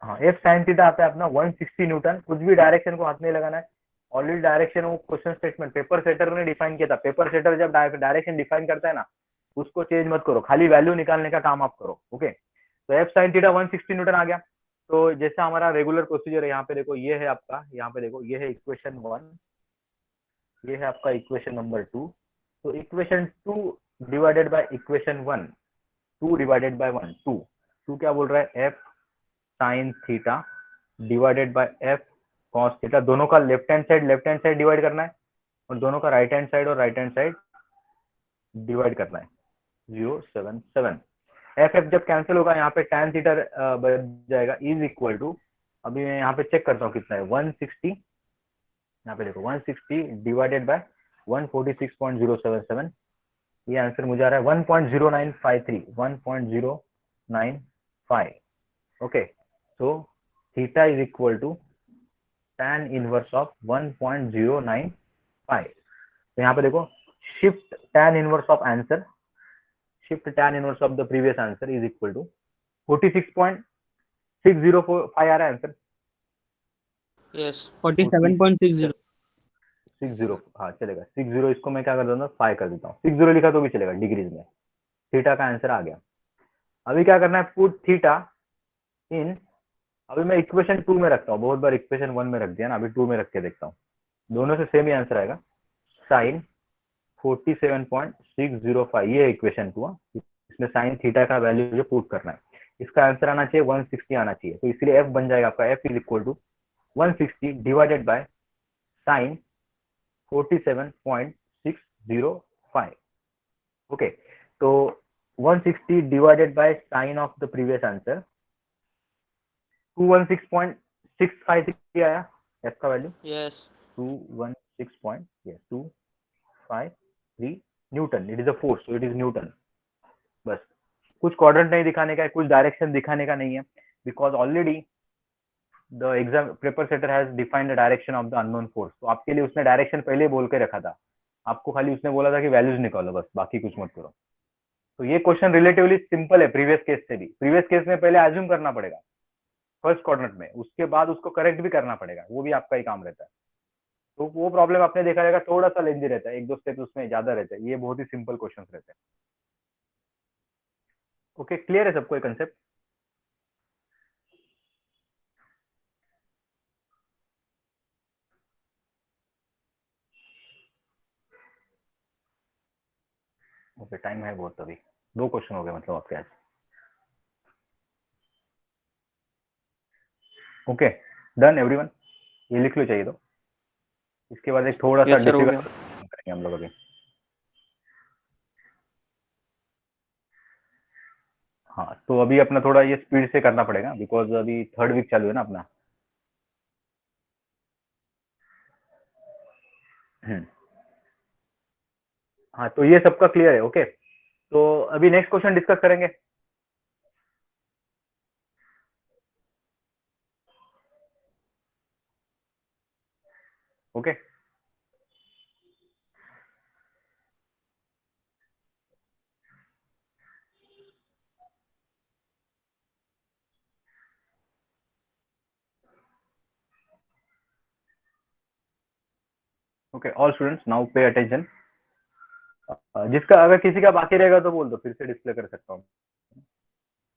हाँ, एफ साइन थीटा आता है अपना 160 न्यूटन। कुछ भी डायरेक्शन को हाथ नहीं लगाना है, ऑलरेडी डायरेक्शन वो क्वेश्चन स्टेटमेंट पेपर सेटर ने डिफाइन किया था। पेपर सेटर जब डायरेक्शन डिफाइन करता है ना, उसको चेंज मत करो, खाली वैल्यू निकालने का काम आप करो। ओके, तो एफ साइन थीटा 160 न्यूटन आ गया। तो जैसा हमारा रेगुलर प्रोसीजर है, यहाँ पे देखो ये है आपका, यहाँ पे देखो ये है इक्वेशन 1, ये है आपका इक्वेशन नंबर 2। तो equation 2 divided by equation 1, 2 divided by 1, 2 क्या बोल रहा है? F sine theta divided by F cos theta. दोनों का लेफ्ट हैंड साइड डिवाइड करना है, और दोनों का राइट हैंड साइड डिवाइड करना है, 077। एफ जब कैंसिल होगा यहाँ पे tan थीटा बच जाएगा, इज इक्वल टू, अभी मैं यहाँ पे चेक करता हूँ कितना है, 160, यहाँ पे देखो 160 डिवाइडेड बाय 146.077। ये आंसर मुझे आ रहा है 1.0953, 1.095। Okay, so theta is equal to tan inverse of 1.095। तो यहाँ पे देखो, shift tan inverse of answer, shift tan inverse of the previous answer is equal to 46.605 आ रहा है आंसर। यस, 47.60। 60, हाँ चलेगा, 60। इसको मैं क्या कर देता हूँ, 5 कर देता हूँ। 60 लिखा तो भी चलेगा डिग्रीज में। थीटा का आंसर आ गया। अभी क्या करना है, पुट थीटा इन अभी मैं इक्वेशन 2 में रखता हूँ, बहुत बार इक्वेशन 1 में रख दिया ना, अभी 2 में रख के देखता हूँ, दोनों से सेम ही आंसर आएगा। साइन 47.605 ये इक्वेशन 2, इसमें साइन थीटा का वैल्यू जो पुट करना है, इसका आंसर आना चाहिए 160 आना चाहिए, तो इसलिए एफ बन जाएगा आपका, F is equal to 160 divided by sine 47.605। Okay, तो 160 divided by sine of the previous answer 216.653 आया एफ का value, Yes. 216.253 newton, it is a force, so it is newton. बस कुछ क्वाड्रेंट नहीं दिखाने का है, कुछ डायरेक्शन दिखाने का नहीं है, because already the exam paper setter has defined the direction of the unknown force, तो आपके लिए उसने डायरेक्शन पहले ही बोल के रखा था, आपको खाली उसने बोला था कि वैल्यूज निकालो, बस बाकी कुछ मत करो। तो ये क्वेश्चन रिलेटिवली सिंपल है प्रीवियस केस से भी। प्रीवियस केस में पहले एज्यूम करना पड़ेगा फर्स्ट क्वाड्रेंट में, उसके बाद उसको करेक्ट भी करना पड़ेगा, वो भी आपका ही काम रहता है। तो वो प्रॉब्लम आपने देखा जाएगा थोड़ा सा लेंदी रहता है, एक दो स्टेप उसमें ज्यादा रहते हैं, ये बहुत ही सिंपल क्वेश्चन रहते हैं। ओके, क्लियर है सबको ये कंसेप्ट? ओके, टाइम है बहुत, अभी 2 क्वेश्चन हो गए मतलब आपके आज। ओके, डन एवरीवन, ये लिख लो चाहिए तो। इसके बाद एक थोड़ा सा Yes, sir, हो डिफिकल्ट गया। करेंगे हम लोग अभी। हाँ, तो अभी अपना थोड़ा ये स्पीड से करना पड़ेगा, बिकॉज अभी थर्ड वीक चालू है ना अपना। हाँ, तो ये सबका क्लियर है। ओके, तो अभी नेक्स्ट क्वेश्चन डिस्कस करेंगे। Okay, okay, all students now pay attention. जिसका अगर किसी का बाकी रहेगा तो बोल दो, फिर से डिस्प्ले कर सकता हूँ।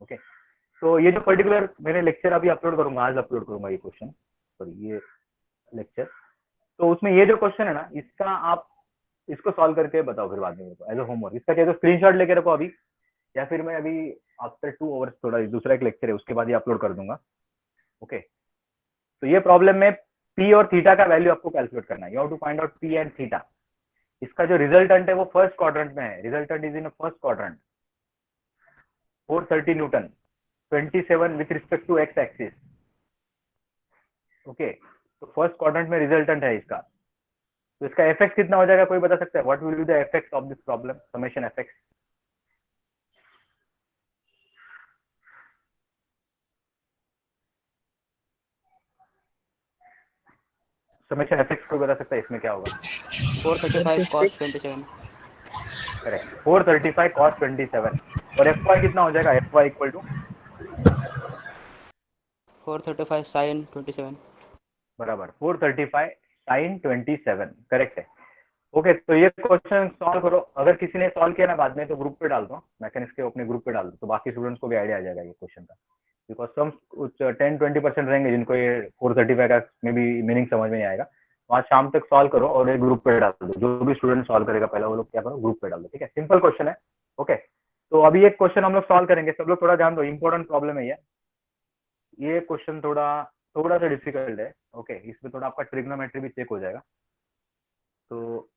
ओके, तो ये जो पर्टिकुलर मैंने लेक्चर अभी अपलोड करूंगा, आज अपलोड करूंगा ये क्वेश्चन, सॉरी ये लेक्चर, तो उसमें ये जो क्वेश्चन है ना, इसका आप इसको सॉल्व करके बताओ फिर बाद में मेरे को एज अ होमवर्क। इसका चाहे तो स्क्रीनशॉट लेके रखो अभी, या फिर मैं अभी आफ्टर 2 आवर्स थोड़ा दूसरा एक लेक्चर है उसके बाद ही अपलोड कर दूंगा। ओके, तो ये प्रॉब्लम में पी और थीटा का वैल्यू आपको कैलकुलेट करना है, you have to find out P and theta. इसका जो रिजल्टेंट है वो फर्स्ट क्वाड्रेंट में है, resultant is in first quadrant, 430 newton, 27 with respect to X axis. Okay, तो फर्स्ट क्वाड्रेंट में रिजल्टेंट है इसका, तो इसका एफएक्स कितना हो जाएगा, कोई बता सकता है? What will be the effect of this problem, summation effect? Summation effect कोई बता सकता है इसमें क्या होगा? 435 cos 27. करेक्ट, 435 cos 27, और एफ वाई कितना हो जाएगा? F Y equal to 435 sin 27. बराबर 435 साइन 27, करेक्ट है। ओके, तो ये क्वेश्चन सॉल्व करो, अगर किसी ने सॉल्व किया ना बाद में तो ग्रुप पे डाल दो, मैकेनिक्स के अपने ग्रुप पे डाल दो, तो बाकी स्टूडेंट्स को भी आइडिया आ जाएगा ये क्वेश्चन का, बिकॉज सम कुछ 10-20% रहेंगे जिनको ये 435 का मे बी मीनिंग समझ में नहीं आएगा, तो आज शाम तक सॉल्व करो और एक ग्रुप पे डाल दो, जो भी स्टूडेंट सॉल्व करेगा पहला वो लोग क्या करो, ग्रुप पे डाल दो, ठीक है? सिंपल क्वेश्चन है। ओके, तो अभी एक क्वेश्चन हम लोग सॉल्व करेंगे, सब लोग थोड़ा ध्यान दो, इंपॉर्टेंट प्रॉब्लम है ये क्वेश्चन थोड़ा थोड़ा सा डिफिकल्ट है। ओके, इसमें थोड़ा आपका ट्रिग्नोमेट्री भी चेक हो जाएगा, तो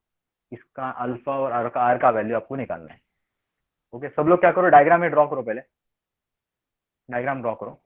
इसका अल्फा और आर का वैल्यू आपको निकालना है। ओके, सब लोग क्या करो, डायग्राम में ड्रॉ करो, पहले डायग्राम ड्रॉ करो।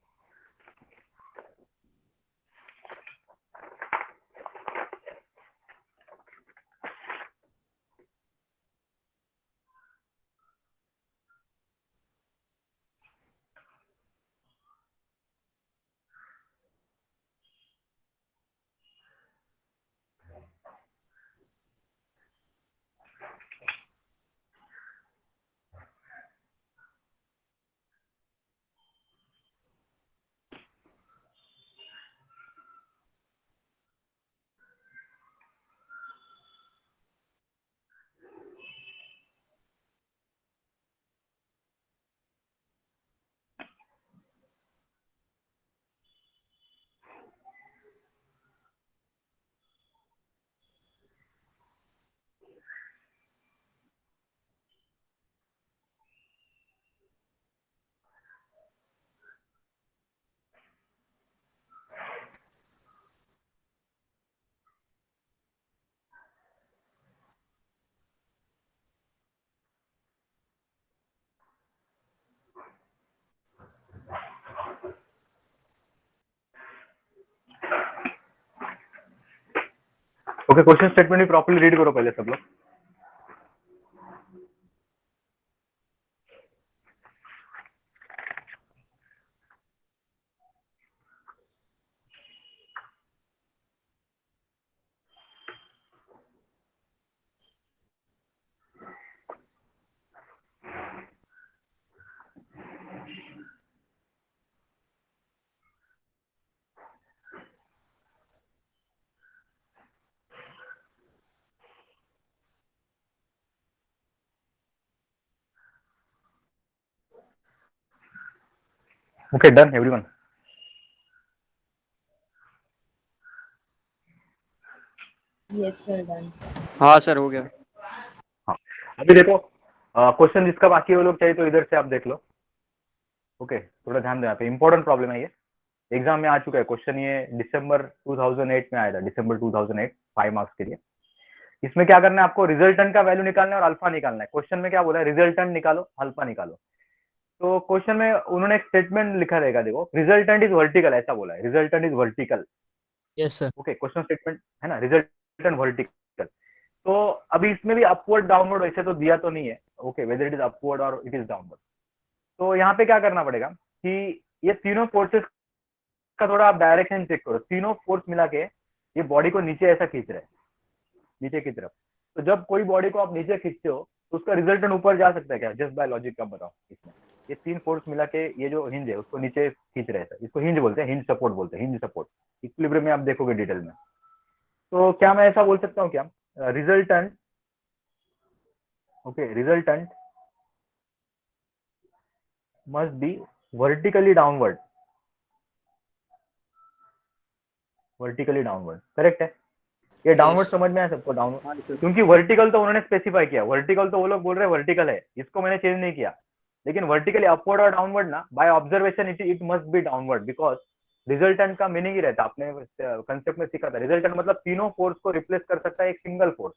ओके, क्वेश्चन स्टेटमेंट भी प्रॉपर्ली रीड करो पहले सब लोग। Okay, done everyone. Yes, sir. Done. हाँ सर हो गया। हाँ, अभी देखो क्वेश्चन जिसका बाकी है वो लोग चाहिए तो इधर से आप देख लो। ओके, थोड़ा ध्यान दो, यहाँ पे इंपॉर्टेंट प्रॉब्लम है ये, एग्जाम में आ चुका है क्वेश्चन, ये दिसंबर 2008 में आया था, दिसंबर 2008, 5 मार्क्स के लिए। इसमें क्या करना है आपको, रिजल्टेंट का वैल्यू निकालना है और अल्फा निकालना है। क्वेश्चन में क्या बोला है, रिजल्टेंट निकालो अल्फा निकालो। तो क्वेश्चन में उन्होंने एक स्टेटमेंट लिखा रहेगा, देखो रिजल्टेंट इज वर्टिकल, ऐसा बोला है, resultant is vertical. Yes sir. Okay, question statement है ना, रिजल्टेंट वर्टिकल। तो अभी इसमें भी अपवर्ड डाउनवर्ड वैसे तो दिया तो नहीं है, okay, whether it is upward और इट इज डाउनवर्ड। तो यहाँ पे क्या करना पड़ेगा कि ये तीनों फोर्सेस का थोड़ा आप डायरेक्शन चेक करो। तीनों फोर्स मिला के ये बॉडी को नीचे ऐसा खींच रहे हैं, नीचे की तरफ। तो जब कोई बॉडी को आप नीचे खींचते हो तो उसका रिजल्टेंट ऊपर जा सकता है क्या, जस्ट बाय लॉजिक का बताओ। इसमें ये तीन फोर्स मिला के ये जो हिंज है उसको नीचे खींच रहे हैं, इसको हिंज बोलते हैं, हिंज सपोर्ट बोलते हैं, हिंज सपोर्ट। इक्विलिब्रियम में आप देखोगे डिटेल में। तो क्या मैं ऐसा बोल सकता हूँ क्या, resultant, okay, resultant must be vertically downward, vertically downward, correct है। ये डाउनवर्ड समझ में आया सबको, डाउनवर्ड, क्योंकि वर्टिकल तो उन्होंने स्पेसिफाई किया, वर्टिकल तो वो लोग बोल रहे हैं वर्टिकल है, इसको मैंने चेंज नहीं किया। लेकिन वर्टिकली अपवर्ड और डाउनवर्ड ना, by observation it must be downward, because resultant का मीनिंग ही रहता, आपने कंसेप्ट में सीखा था, रिजल्टेंट मतलब तीनों फोर्स को रिप्लेस कर सकता है एक सिंगल फोर्स।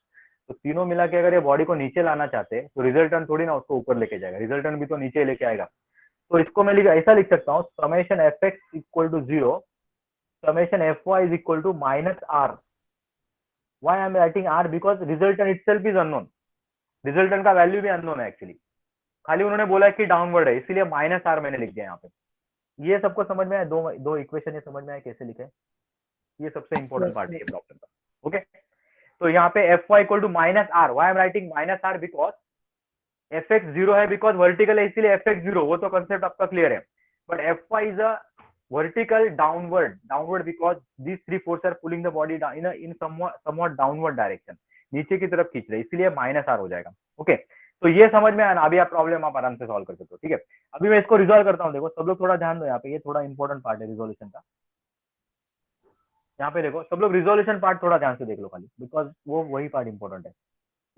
तो तीनों मिला के अगर ये बॉडी को नीचे लाना चाहते हैं तो रिजल्टेंट थोड़ी ना उसको ऊपर लेके जाएगा, रिजल्टेंट भी तो नीचे लेके आएगा। तो इसको मैं ऐसा लिख सकता हूँ, summation F X equal to 0, summation fy is equal to minus r. Why I am writing r? Because resultant itself is unknown. Resultant का वैल्यू भी अननोन है एक्चुअली, खाली उन्होंने बोला कि डाउनवर्ड है, इसीलिए माइनस आर मैंने लिख दिया यहाँ पे। ये सबको समझ में आया, दो इक्वेशन ये समझ में आया कैसे लिखे, ये सबसे इंपॉर्टेंट पार्ट है प्रॉब्लम का। ओके, तो यहाँ पे F Y equal to minus R, why am writing minus R, because F X 0 है, बिकॉज वर्टिकल है इसीलिए एफ एक्स 0, वो तो कंसेप्ट आपका क्लियर है। But F Y is a vertical downward because these three forces are pulling the body down in somewhat downward direction, नीचे की तरफ खींच रहे, इसलिए माइनस आर हो जाएगा। ओके, तो ये समझ में आया ना, अभी आप प्रॉब्लम आप आराम से सॉल्व कर सकते हो। ठीक है, अभी मैं इसको रिजॉल्व करता हूँ। देखो सब लोग थोड़ा ध्यान दो, यहाँ पे ये थोड़ा इंपॉर्टेंट पार्ट है रिजोल्यूशन का। यहाँ पे देखो सब लोग रिजोल्यूशन पार्ट थोड़ा ध्यान से देख लो खाली, बिकॉज वो वही पार्ट इंपॉर्टेंट है।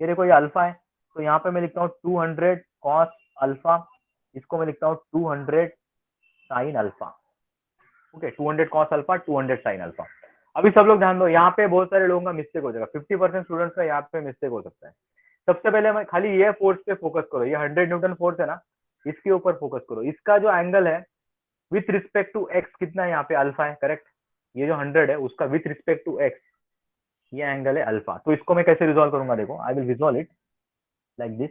ये देखो ये अल्फा है, तो यहाँ पे मैं लिखता हूँ 200 कॉस अल्फा, इसको मैं लिखता हूँ 200 sine alpha. Okay, 200 cos alpha, 200 sign alpha. अभी सब लोग ध्यान दो, यहाँ पे बहुत सारे लोगों का मिस्टेक हो जाएगा, 50% स्टूडेंट्स का यहाँ पे मिस्टेक हो सकता है। सबसे पहले मैं खाली ये फोर्स पे फोकस करो, ये 100 न्यूटन फोर्स है ना, इसके ऊपर फोकस करो। इसका जो एंगल है विथ रिस्पेक्ट टू एक्स कितना है, यहाँ पे अल्फा है, करेक्ट। ये जो 100 है उसका विथ रिस्पेक्ट टू एक्स ये एंगल है अल्फा। तो इसको मैं कैसे रिजॉल्व करूंगा, देखो I will resolve it like this,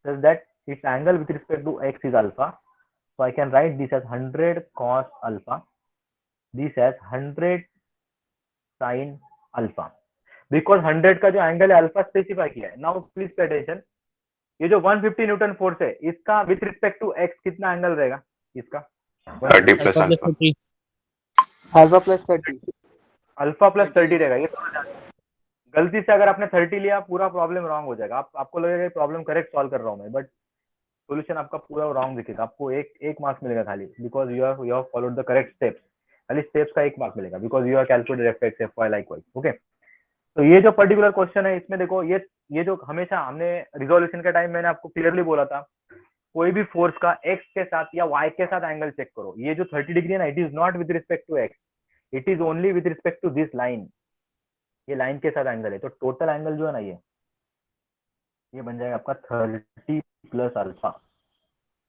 such that it's angle with respect to X is alpha. So I can write this as 100 cos alpha, this as 100 sin alpha, because 100 का जो angle है alpha specify किया है। Now please pay attention, ये जो 150 Newton force है इसका with respect to x कितना एंगल रहेगा, इसका 30 plus alpha, alpha plus 30, alpha plus 30 रहेगा। ये गलती से अगर आपने 30 लिया पूरा प्रॉब्लम रॉन्ग हो जाएगा, आपको लगेगा प्रॉब्लम करेक्ट सॉल्व कर रहा हूँ मैं, बट सोल्यूशन आपका पूरा रॉन्ग दिखेगा। आपको एक मार्क्स मिलेगा खाली, because you have followed the correct steps, खाली स्टेप्स का 1 मार्क्स मिलेगा, because you have calculated F X F Y likewise. Okay, तो ये जो पर्टिकुलर क्वेश्चन है इसमें देखो, ये जो हमेशा हमने रिजोल्यूशन के टाइम मैंने आपको क्लियरली बोला था, कोई भी फोर्स का एक्स के साथ या वाई के साथ एंगल चेक करो। ये जो 30 डिग्री है ना, it is not with respect to X, it is only with respect to this line, ये लाइन के साथ एंगल है। तो टोटल एंगल जो है ना ये बन जाएगा आपका 30 प्लस अल्फा,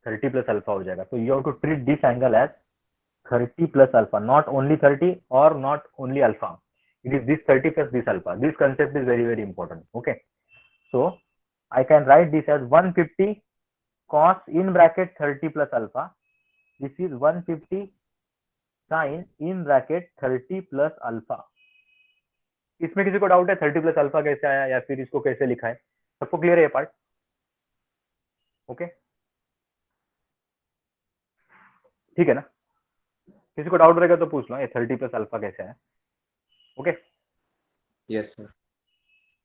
30 प्लस अल्फा हो जाएगा। तो you have to treat this angle as 30 plus alpha, not only 30 और not only alpha, It is this 30 plus this alpha. This concept is very, very important. Okay. So I can write this as 150 cos in bracket 30 plus alpha. This is 150 sin in bracket 30 plus alpha. इसमें किसी को doubt है 30 plus alpha कैसे आया या फिर इसको कैसे लिखा है? सबको क्लियर है ये पार्ट? ओके, ठीक है ना? किसी को डाउट रहेगा तो पूछ लो, ये 30 प्लस अल्फा कैसे आया? Okay, yes sir.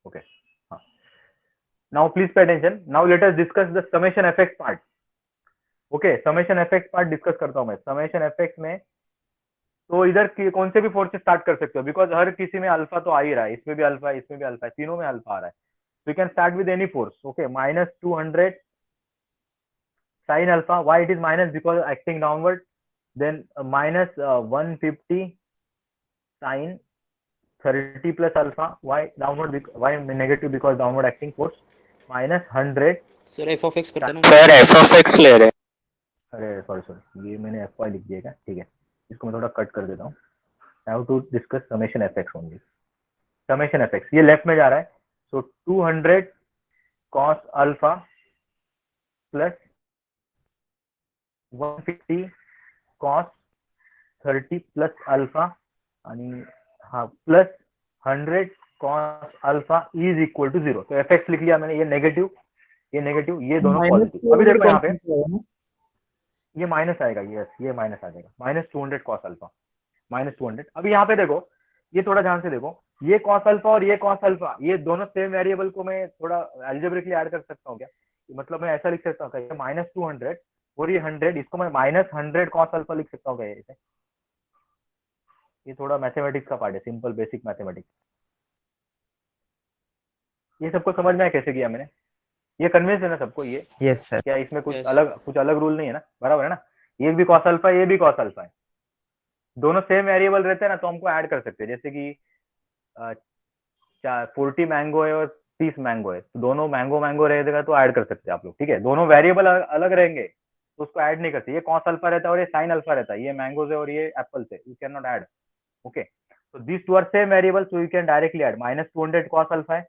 ओके, हाँ. Now please pay attention. Now let us discuss the summation effect part. Okay, summation effect part discuss करता हूं मैं. समेशन इफेक्ट में तो इधर कौन से भी फोर्स से स्टार्ट कर सकते हो, बिकॉज हर किसी में अल्फा तो आ ही रहा है. इसमें भी अल्फा है, इसमें भी अल्फा है, तीनों में अल्फा आ रहा है. So you can start with any force. Okay, minus 200 sin alpha. Why it is minus? Because acting downward. Then minus 150 sin 30 plus alpha. Why downward? Why negative? Because downward acting force. Minus 100. Sir F of x करते ना. Sir F of x ले रहे. अरे sorry, ये मैंने F Y लिख दिया क्या? ठीक है, इसको मैं थोड़ा कट कर देता हूँ. I have to discuss summation effects only. Summation effects. ये लेफ्ट में जा रहा है. So 200 cos alpha plus 150 cos 30 plus alpha आणि हाँ plus 100 cos alpha is equal to 0. तो effects लिख लिया मैंने. ये नेगेटिव, ये दोनों पॉजिटिव. अभी देखो यहाँ पे ये माइनस आएगा. यस, ये माइनस आ जाएगा. Minus 200 cos alpha, minus 200. अभी यहाँ पे देखो, ये थोड़ा ध्यान से देखो. ये cos अल्फा और ये cos अल्फा, ये दोनों सेम वेरिएबल को मैं थोड़ा एल्जेब्रिकली ऐड कर सकता हूँ क्या? मतलब मैं ऐसा लिख सकता हूँ क्या, माइनस 200 और ये 100, इसको मैं माइनस 100 cos अल्फा लिख सकता हूँ क्या ऐसे? ये थोड़ा मैथमेटिक्स का पार्ट है, सिंपल बेसिक मैथमेटिक्स. ये सबको समझ में आया कैसे किया मैंने? ये कन्विंस है ना सबको? ये यस सर. क्या इसमें कुछ Yes. अलग रूल नहीं है ना? बराबर है ना? ये भी cos अल्फा, ये भी cos अल्फा है. दोनों सेम वेरिएबल रहते हैं ना, तो हमको ऐड कर सकते हैं. जैसे कि 40 मैंगो है और 30 मैंगो है, तो दोनों मैंगो रहेगा तो ऐड कर सकते हैं आप लोग. ठीक है, दोनों वेरिएबल अलग रहेंगे तो उसको ऐड नहीं करते. ये cos अल्फा रहता है और ये sin अल्फा रहता है. ये मैंगोज है और ये एप्पल है. You can not add. Okay, तो this two are same variable, so you can directly add. Minus 200 cos alpha है,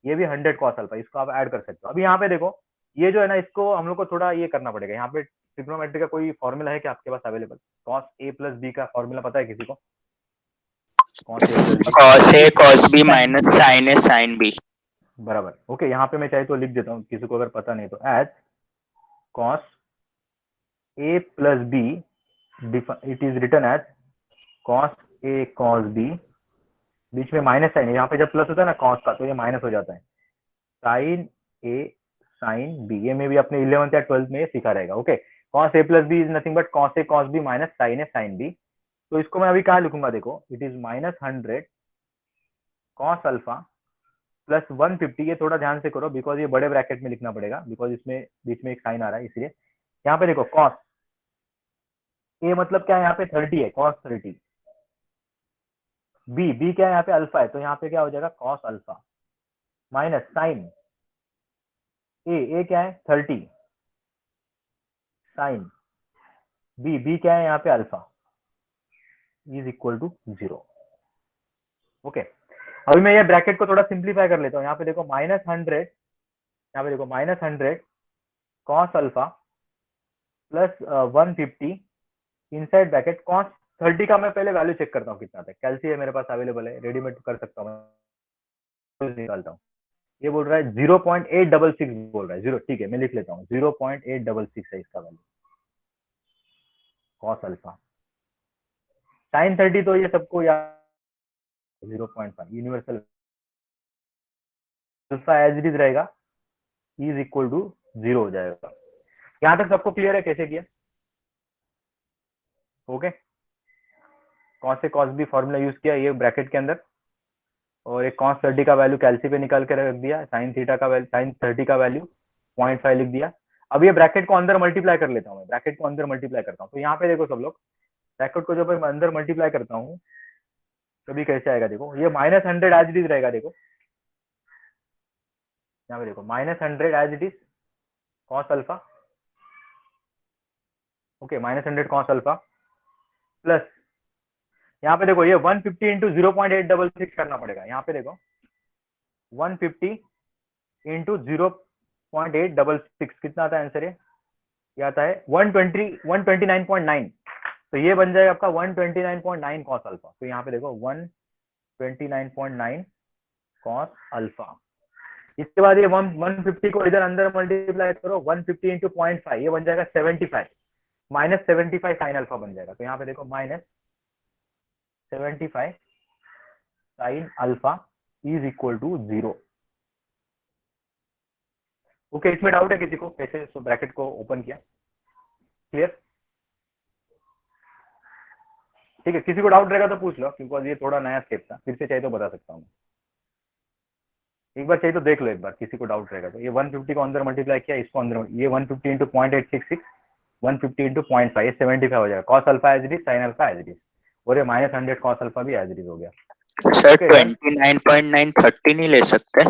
ये भी 100 cos अल्फा, इसको आप ऐड कर सकते हो. अभी यहाँ पे देखो, ये जो है ना, इसको हम लोग को थोड़ा ये करना पड़ेगा. यहाँ पे ट्रिग्नोमेट्री का कोई फॉर्मूला है क्या आपके पास available? cos a plus b का फॉर्मूला पता है किसी को? cos a cos b minus sin a sin b. बराबर. ओके, यहाँ पे मैं चाहे तो लिख देता हूँ, किसी को अगर पता नहीं तो. As cos a plus b, it is written as cos a cos b. बीच में माइनस साइन है. यहाँ पे जब प्लस होता है ना cos का, तो ये माइनस हो जाता है. sin a sin b, ये में भी अपने 11th या 12th में ये सीखा रहेगा. Okay, cos a plus b is nothing but cos a cos b minus sin a sin b. तो इसको मैं अभी कहाँ लिखूंगा? देखो, it is minus 100 cos alpha plus 150. ये थोड़ा ध्यान से करो, बिकॉज ये बड़े ब्रैकेट में लिखना पड़ेगा, बिकॉज इसमें बीच में एक साइन आ रहा है, इसलिए. यहाँ पे देखो, cos a मतलब क्या है? यहाँ पे 30 है, cos 30. b क्या है? यहाँ पे अल्फा है, तो यहाँ पे क्या हो जाएगा? cos alpha minus sin a क्या है? 30 sin b क्या है? यहाँ पे alpha is equal to 0. Okay, अभी मैं ये ब्रैकेट को थोड़ा सिंप्लीफाई कर लेता हूँ. यहाँ पे देखो माइनस 100, यहाँ पे देखो minus 100 cos alpha plus 150 inside bracket cos 30 का मैं पहले वैल्यू चेक करता हूँ कितना था. कैलसी है मेरे पास अवेलेबल है, रेडीमेड कर सकता हूँ मैं, निकालता हूँ. ये बोल रहा है 0.866 बोल रहा है. 0, ठीक है, मैं लिख लेता हूँ. 0.866 है इसका वैल्यू cos अल्फा. sin 30 तो ये सबको याद, 0.5 universal. Alpha as it is रहेगा, इज इक्वल टू 0 हो जाएगा. यहाँ तक सबको क्लियर है कैसे किया? ओके, कौन से cos b फॉर्मूला यूज किया ये ब्रैकेट के अंदर, और एक cos 30 का वैल्यू कैलसी पे निकाल के रख दिया. sin थीटा का वैल्यू, sin 30 का वैल्यू 0.5 लिख दिया. अब ये ब्रैकेट को अंदर मल्टीप्लाई कर लेता हूँ मैं. ब्रैकेट को अंदर मल्टीप्लाई करता हूँ, तो यहाँ पे देखो सब लोग, ब्रैकेट को जब मैं अंदर मल्टीप्लाई करता हूँ तभी कैसे आएगा? देखो, ये माइनस 100 एज इट इज रहेगा. देखो यहाँ पे देखो, minus 100 as it is cos alpha. Okay, minus 100 cos alpha plus यहाँ पे देखो ये 150 इंटू 0.866 करना पड़ेगा। यहाँ पे देखो 150 इंटू 0.866 कितना आता है आंसर? ये आता है 129.9। तो ये बन जाएगा आपका 129.9 कॉस अल्फा। तो यहाँ पे देखो 129.9 कॉस अल्फा। इसके बाद ये 150 को इधर अंदर मल्टीप्लाई करो, 150 इंटू 0.5 ये बन जाएगा 75 माइनस 75 साइन अल्फा बन जाएगा। तो यहाँ पे देखो minus 75 sine alpha is equal to 0। Okay, इसमें डाउट है किसी को कैसे ब्रैकेट को ओपन किया? क्लियर? ठीक है, किसी को डाउट रहेगा तो पूछ लो, क्योंकि ये थोड़ा नया स्टेप था, फिर से चाहिए तो बता सकता हूँ। एक बार चाहिए तो देख लो, एक बार किसी को डाउट रहेगा तो। ये 150 को अंदर मल्टीप्लाई किया, इसको अंदर, ये 150 इंटू 0.866, 150 इंटू 0.5 ये 75 हो जाएगा। Cos alpha as it is, sine alpha as it is, और ये माइनस 100 कॉस अल्फा भी एज इट इज हो गया। सर 29.9 30 नहीं ले सकते?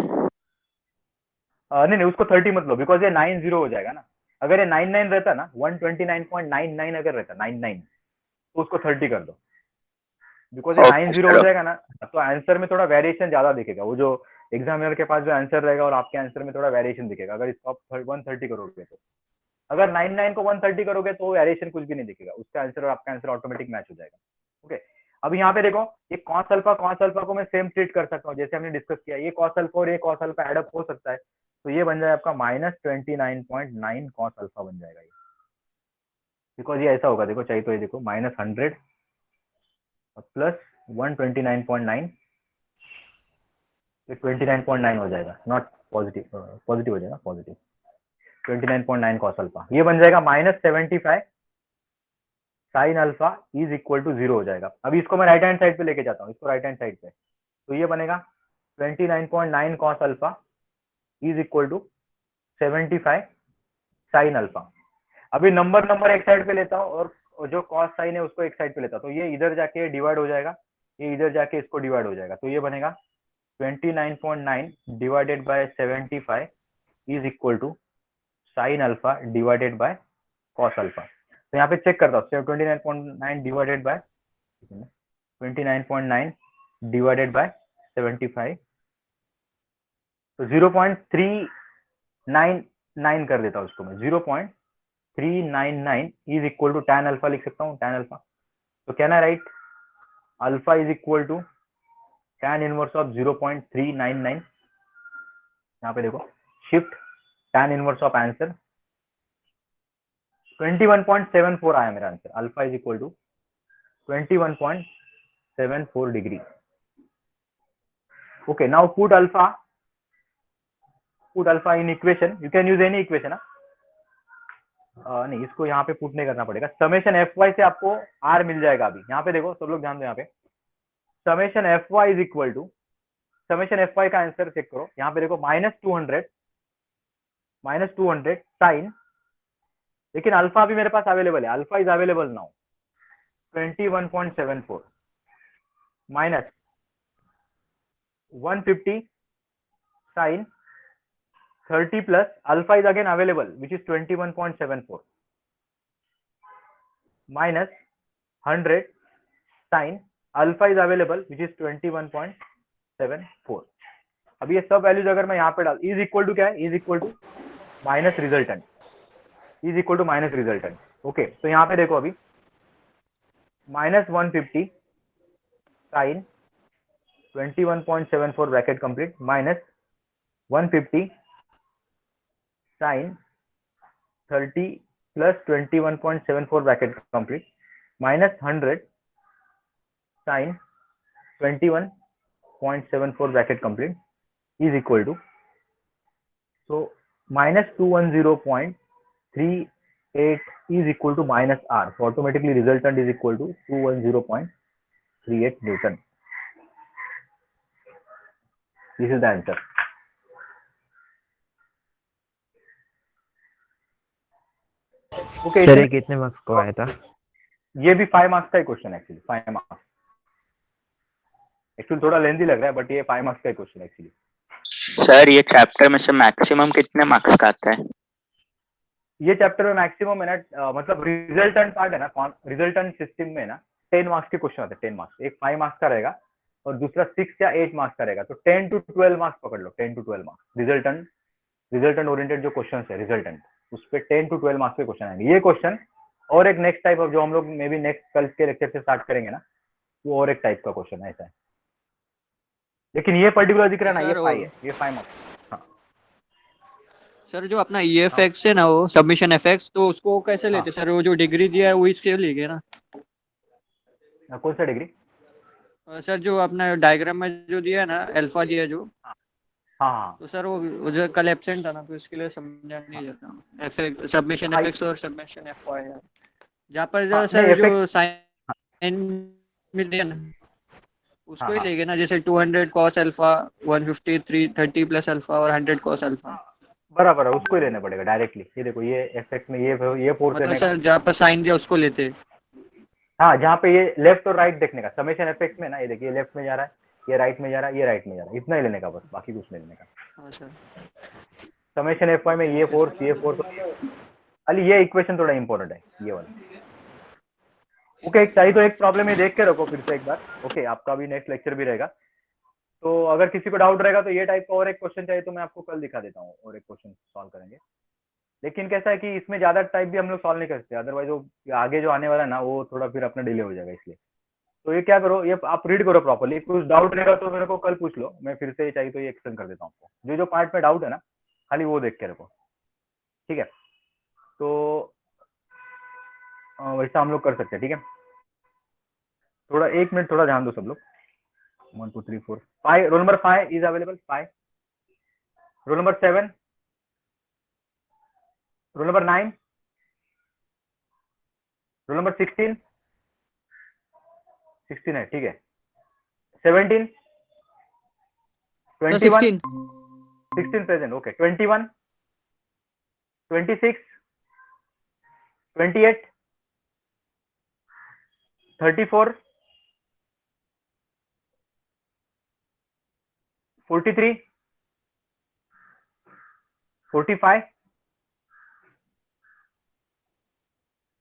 नहीं उसको 30 मत लो, बिकॉज ये 90 हो जाएगा ना। अगर ये 99 रहता ना, 129.99 अगर रहता 99, तो उसको 30 कर दो, बिकॉज ये 90 हो जाएगा ना, तो आंसर में थोड़ा वेरिएशन ज्यादा दिखेगा। वो जो एग्जामिनर के पास जो आंसर रहेगा और आपके आंसर में थोड़ा वेरिएशन दिखेगा अगर इसको आप 130 करोगे तो। अगर 99 को 130 करोगे तो वेरिएशन कुछ भी नहीं दिखेगा, उसका आंसर और आपका आंसर ऑटोमेटिक मैच हो जाएगा। ओके, अब यहाँ पे देखो ये कॉस अल्फा को मैं सेम ट्रीट कर सकता हूँ जैसे हमने डिस्कस किया। ये कॉस अल्फा और ये कॉस अल्फा एडअप हो सकता है, तो ये बन जाए आपका माइनस 29.9 कॉस अल्फा बन जाएगा ये, बिकॉज ये ऐसा होगा। देखो चाहिए तो ये देखो माइनस 100 प्लस 129.9, 29.9 हो जाएगा, नॉट पॉजिटिव, पॉजिटिव हो जाएगा, पॉजिटिव 29.9 कॉस अल्फा। ये बन जाएगा minus 75 sine alpha is equal to 0 हो जाएगा। अभी इसको मैं राइट हैंड साइड पे लेके जाता हूँ, इसको राइट हैंड साइड पे, तो ये बनेगा 29.9 cos alpha is equal to 75 sine alpha. अभी नंबर एक साइड पे लेता हूँ और जो कॉस साइन है उसको एक साइड पे लेता हूँ, तो ये इधर जाके डिवाइड हो जाएगा, ये इधर जाके इसको डिवाइड हो जाएगा। तो ये बनेगा 29.9 divided by 75 is equal to sine alpha divided by cos alpha. तो यहाँ पे चेक करता हूँ, 29.9 डिवाइडेड बाय 29.9 डिवाइडेड बाय 75, तो 0.399 कर देता हूँ उसको मैं, 0.399 is equal to tan alpha लिख सकता हूँ, tan अल्फा। तो can I write alpha is equal to tan inverse of 0.399। यहाँ पे देखो shift tan inverse of answer 21.74 आया मेरा answer. Alpha is equal to 21.74 degree. Okay, now put alpha in equation, you can use any equation. नहीं, इसको यहाँ पे put नहीं करना पड़ेगा। समेशन एफ वाई से आपको आर मिल जाएगा। अभी यहाँ पे देखो, सब लोग ध्यान दो, यहाँ पे summation F Y is equal to, summation F Y का आंसर चेक करो। यहाँ पे देखो माइनस 200 साइन, लेकिन अल्फा भी मेरे पास अवेलेबल है, alpha is available now 21.74 minus 150 sine 30 plus alpha is again available which is 21.74 minus 100 sin alpha is available which is 21.74। अब ये सब वैल्यूज अगर मैं यहाँ पे डाल, इज इक्वल टू क्या है, is equal to minus resultant, is equal to minus resultant. Okay, तो यहाँ पे देखो अभी minus 150 sine 21.74 bracket complete minus 150 sin 30 plus 21.74 bracket complete minus 100 sin 21.74 bracket complete is equal to, so minus 210.38 is equal to minus r, so automatically resultant is equal to 210.38 Newton. This is the answer. Okay, sir ये कितने marks को आया था? ये भी 5 marks का ही question actually, 5 marks. Actually थोड़ा lengthy लग रहा है बट ये 5 मार्क्स का ही क्वेश्चन एक्चुअली। सर ये चैप्टर में से मैक्सिमम कितने मार्क्स का आता है? ये चैप्टर में मैक्सिमम है ना, मतलब रिजल्टेंट पार्ट है ना, रिजल्टेंट सिस्टम में ना, 10 मार्क्स के क्वेश्चन आते हैं, 10 मार्क्स, एक 5 मार्क्स का रहेगा और दूसरा 6 या 8 मार्क्स का रहेगा, तो 10 to 12 मार्क्स पकड़ लो, 10 to 12 मार्क्स रिजल्टेंट ओरिएंटेड जो क्वेश्चन है रिजल्टेंट, उस पर 10 to 12 मार्क्स के क्वेश्चन आएंगे। ये क्वेश्चन और एक नेक्स्ट टाइप ऑफ जो हम लोग मे बी नेक्स्ट कल के लेक्चर से स्टार्ट करेंगे ना, वो और एक टाइप का क्वेश्चन है ऐसा है, लेकिन ये पर्टिकुलर दिख रहा है ना, ये 5 है, ये 5 मार्क्स। सर जो अपना EFX है ना, वो सबमिशन एफेक्ट्स, तो उसको कैसे लेते हाँ। सर? वो जो डिग्री दिया है वो इसके लिए ना? कौन सा डिग्री? सर जो अपना डायग्राम में जो दिया है ना, अल्फा दिया है जो, हाँ हाँ तो सर वो जो कल एब्सेंट था ना, तो इसके लिए समझा नहीं जाता एफेक्ट, सबमिशन हाँ, एफेक्ट्स और सबमिशन एफवाई है, जहाँ पर हाँ, सर नहीं, जो साइन मिलियन उसको हाँ, ही हाँ। लेंगे ना, जैसे 200 cos अल्फा, 153 30 प्लस अल्फा और 100 cos अल्फा। बराबर है, उसको ही लेना पड़ेगा डायरेक्टली। ये देखो, ये एफेक्ट में ये फोर्स मतलब लेने सर का, जहाँ पर साइन दिया उसको लेते। हाँ, जहाँ पे ये लेफ्ट और राइट देखने का, समेशन एफेक्ट में ना, ये देखिए, ये लेफ्ट में जा रहा है, ये राइट में जा रहा है, ये राइट में जा रहा है, इतना ही लेने का बस, बाकी कुछ नहीं लेने का। हाँ सर। समेशन एफ में ये फोर्स अली, ये इक्वेशन थोड़ा इंपॉर्टेंट है, ये वाला। ओके, चाहिए तो एक प्रॉब्लम ये देख के रखो फिर से एक बार। ओके, आपका भी नेक्स्ट लेक्चर भी रहेगा, तो अगर किसी को डाउट रहेगा तो ये टाइप का और एक क्वेश्चन चाहिए तो मैं आपको कल दिखा देता हूँ, और एक क्वेश्चन सॉल्व करेंगे। लेकिन कैसा है कि इसमें ज्यादा टाइप भी हम लोग सॉल्व नहीं कर सकते, अदरवाइज वो आगे जो आने वाला है ना, वो थोड़ा फिर अपना डिले हो जाएगा, इसलिए तो ये क्या करो, ये आप रीड करो प्रॉपर्ली, कुछ डाउट रहेगा तो मेरे को कल पूछ लो, मैं फिर से चाहिए तो ये एक्सप्लेन कर देता हूँ आपको, जो पार्ट में डाउट है ना, खाली वो देख के रखो, ठीक है? तो वैसा हम लोग कर सकते हैं, ठीक है? थोड़ा 1 मिनट थोड़ा ध्यान दो सब लोग। 1 2 3 4 5, roll number 5 is available, 5, roll number 7, roll number 9, roll number 16 है, ठीक है? 17, 21, 16 प्रेजेंट, ओके, 21, 26, 28, 34, 43, 45,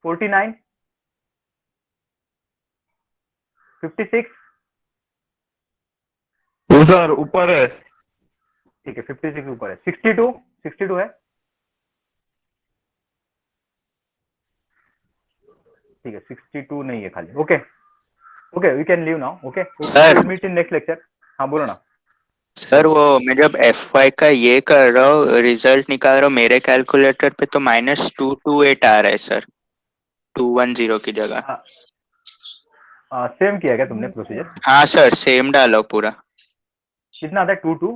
49, 56, सर ऊपर है, ठीक है, 56 ऊपर है, 62 है, ठीक है, 62 नहीं है खाली, okay okay, we can leave now, okay, sir. Meet in next lecture. हाँ, बोलो ना। सर वो मैं जब FY का ये कर रहा हूँ, रिजल्ट निकाल रहा हूँ, मेरे कैलकुलेटर पे तो -228 आ रहा है सर, 210 की जगह। सेम किया क्या तुमने Yes, sir. प्रोसीजर? हाँ सर, सेम डालो पूरा। कितना आता है? 22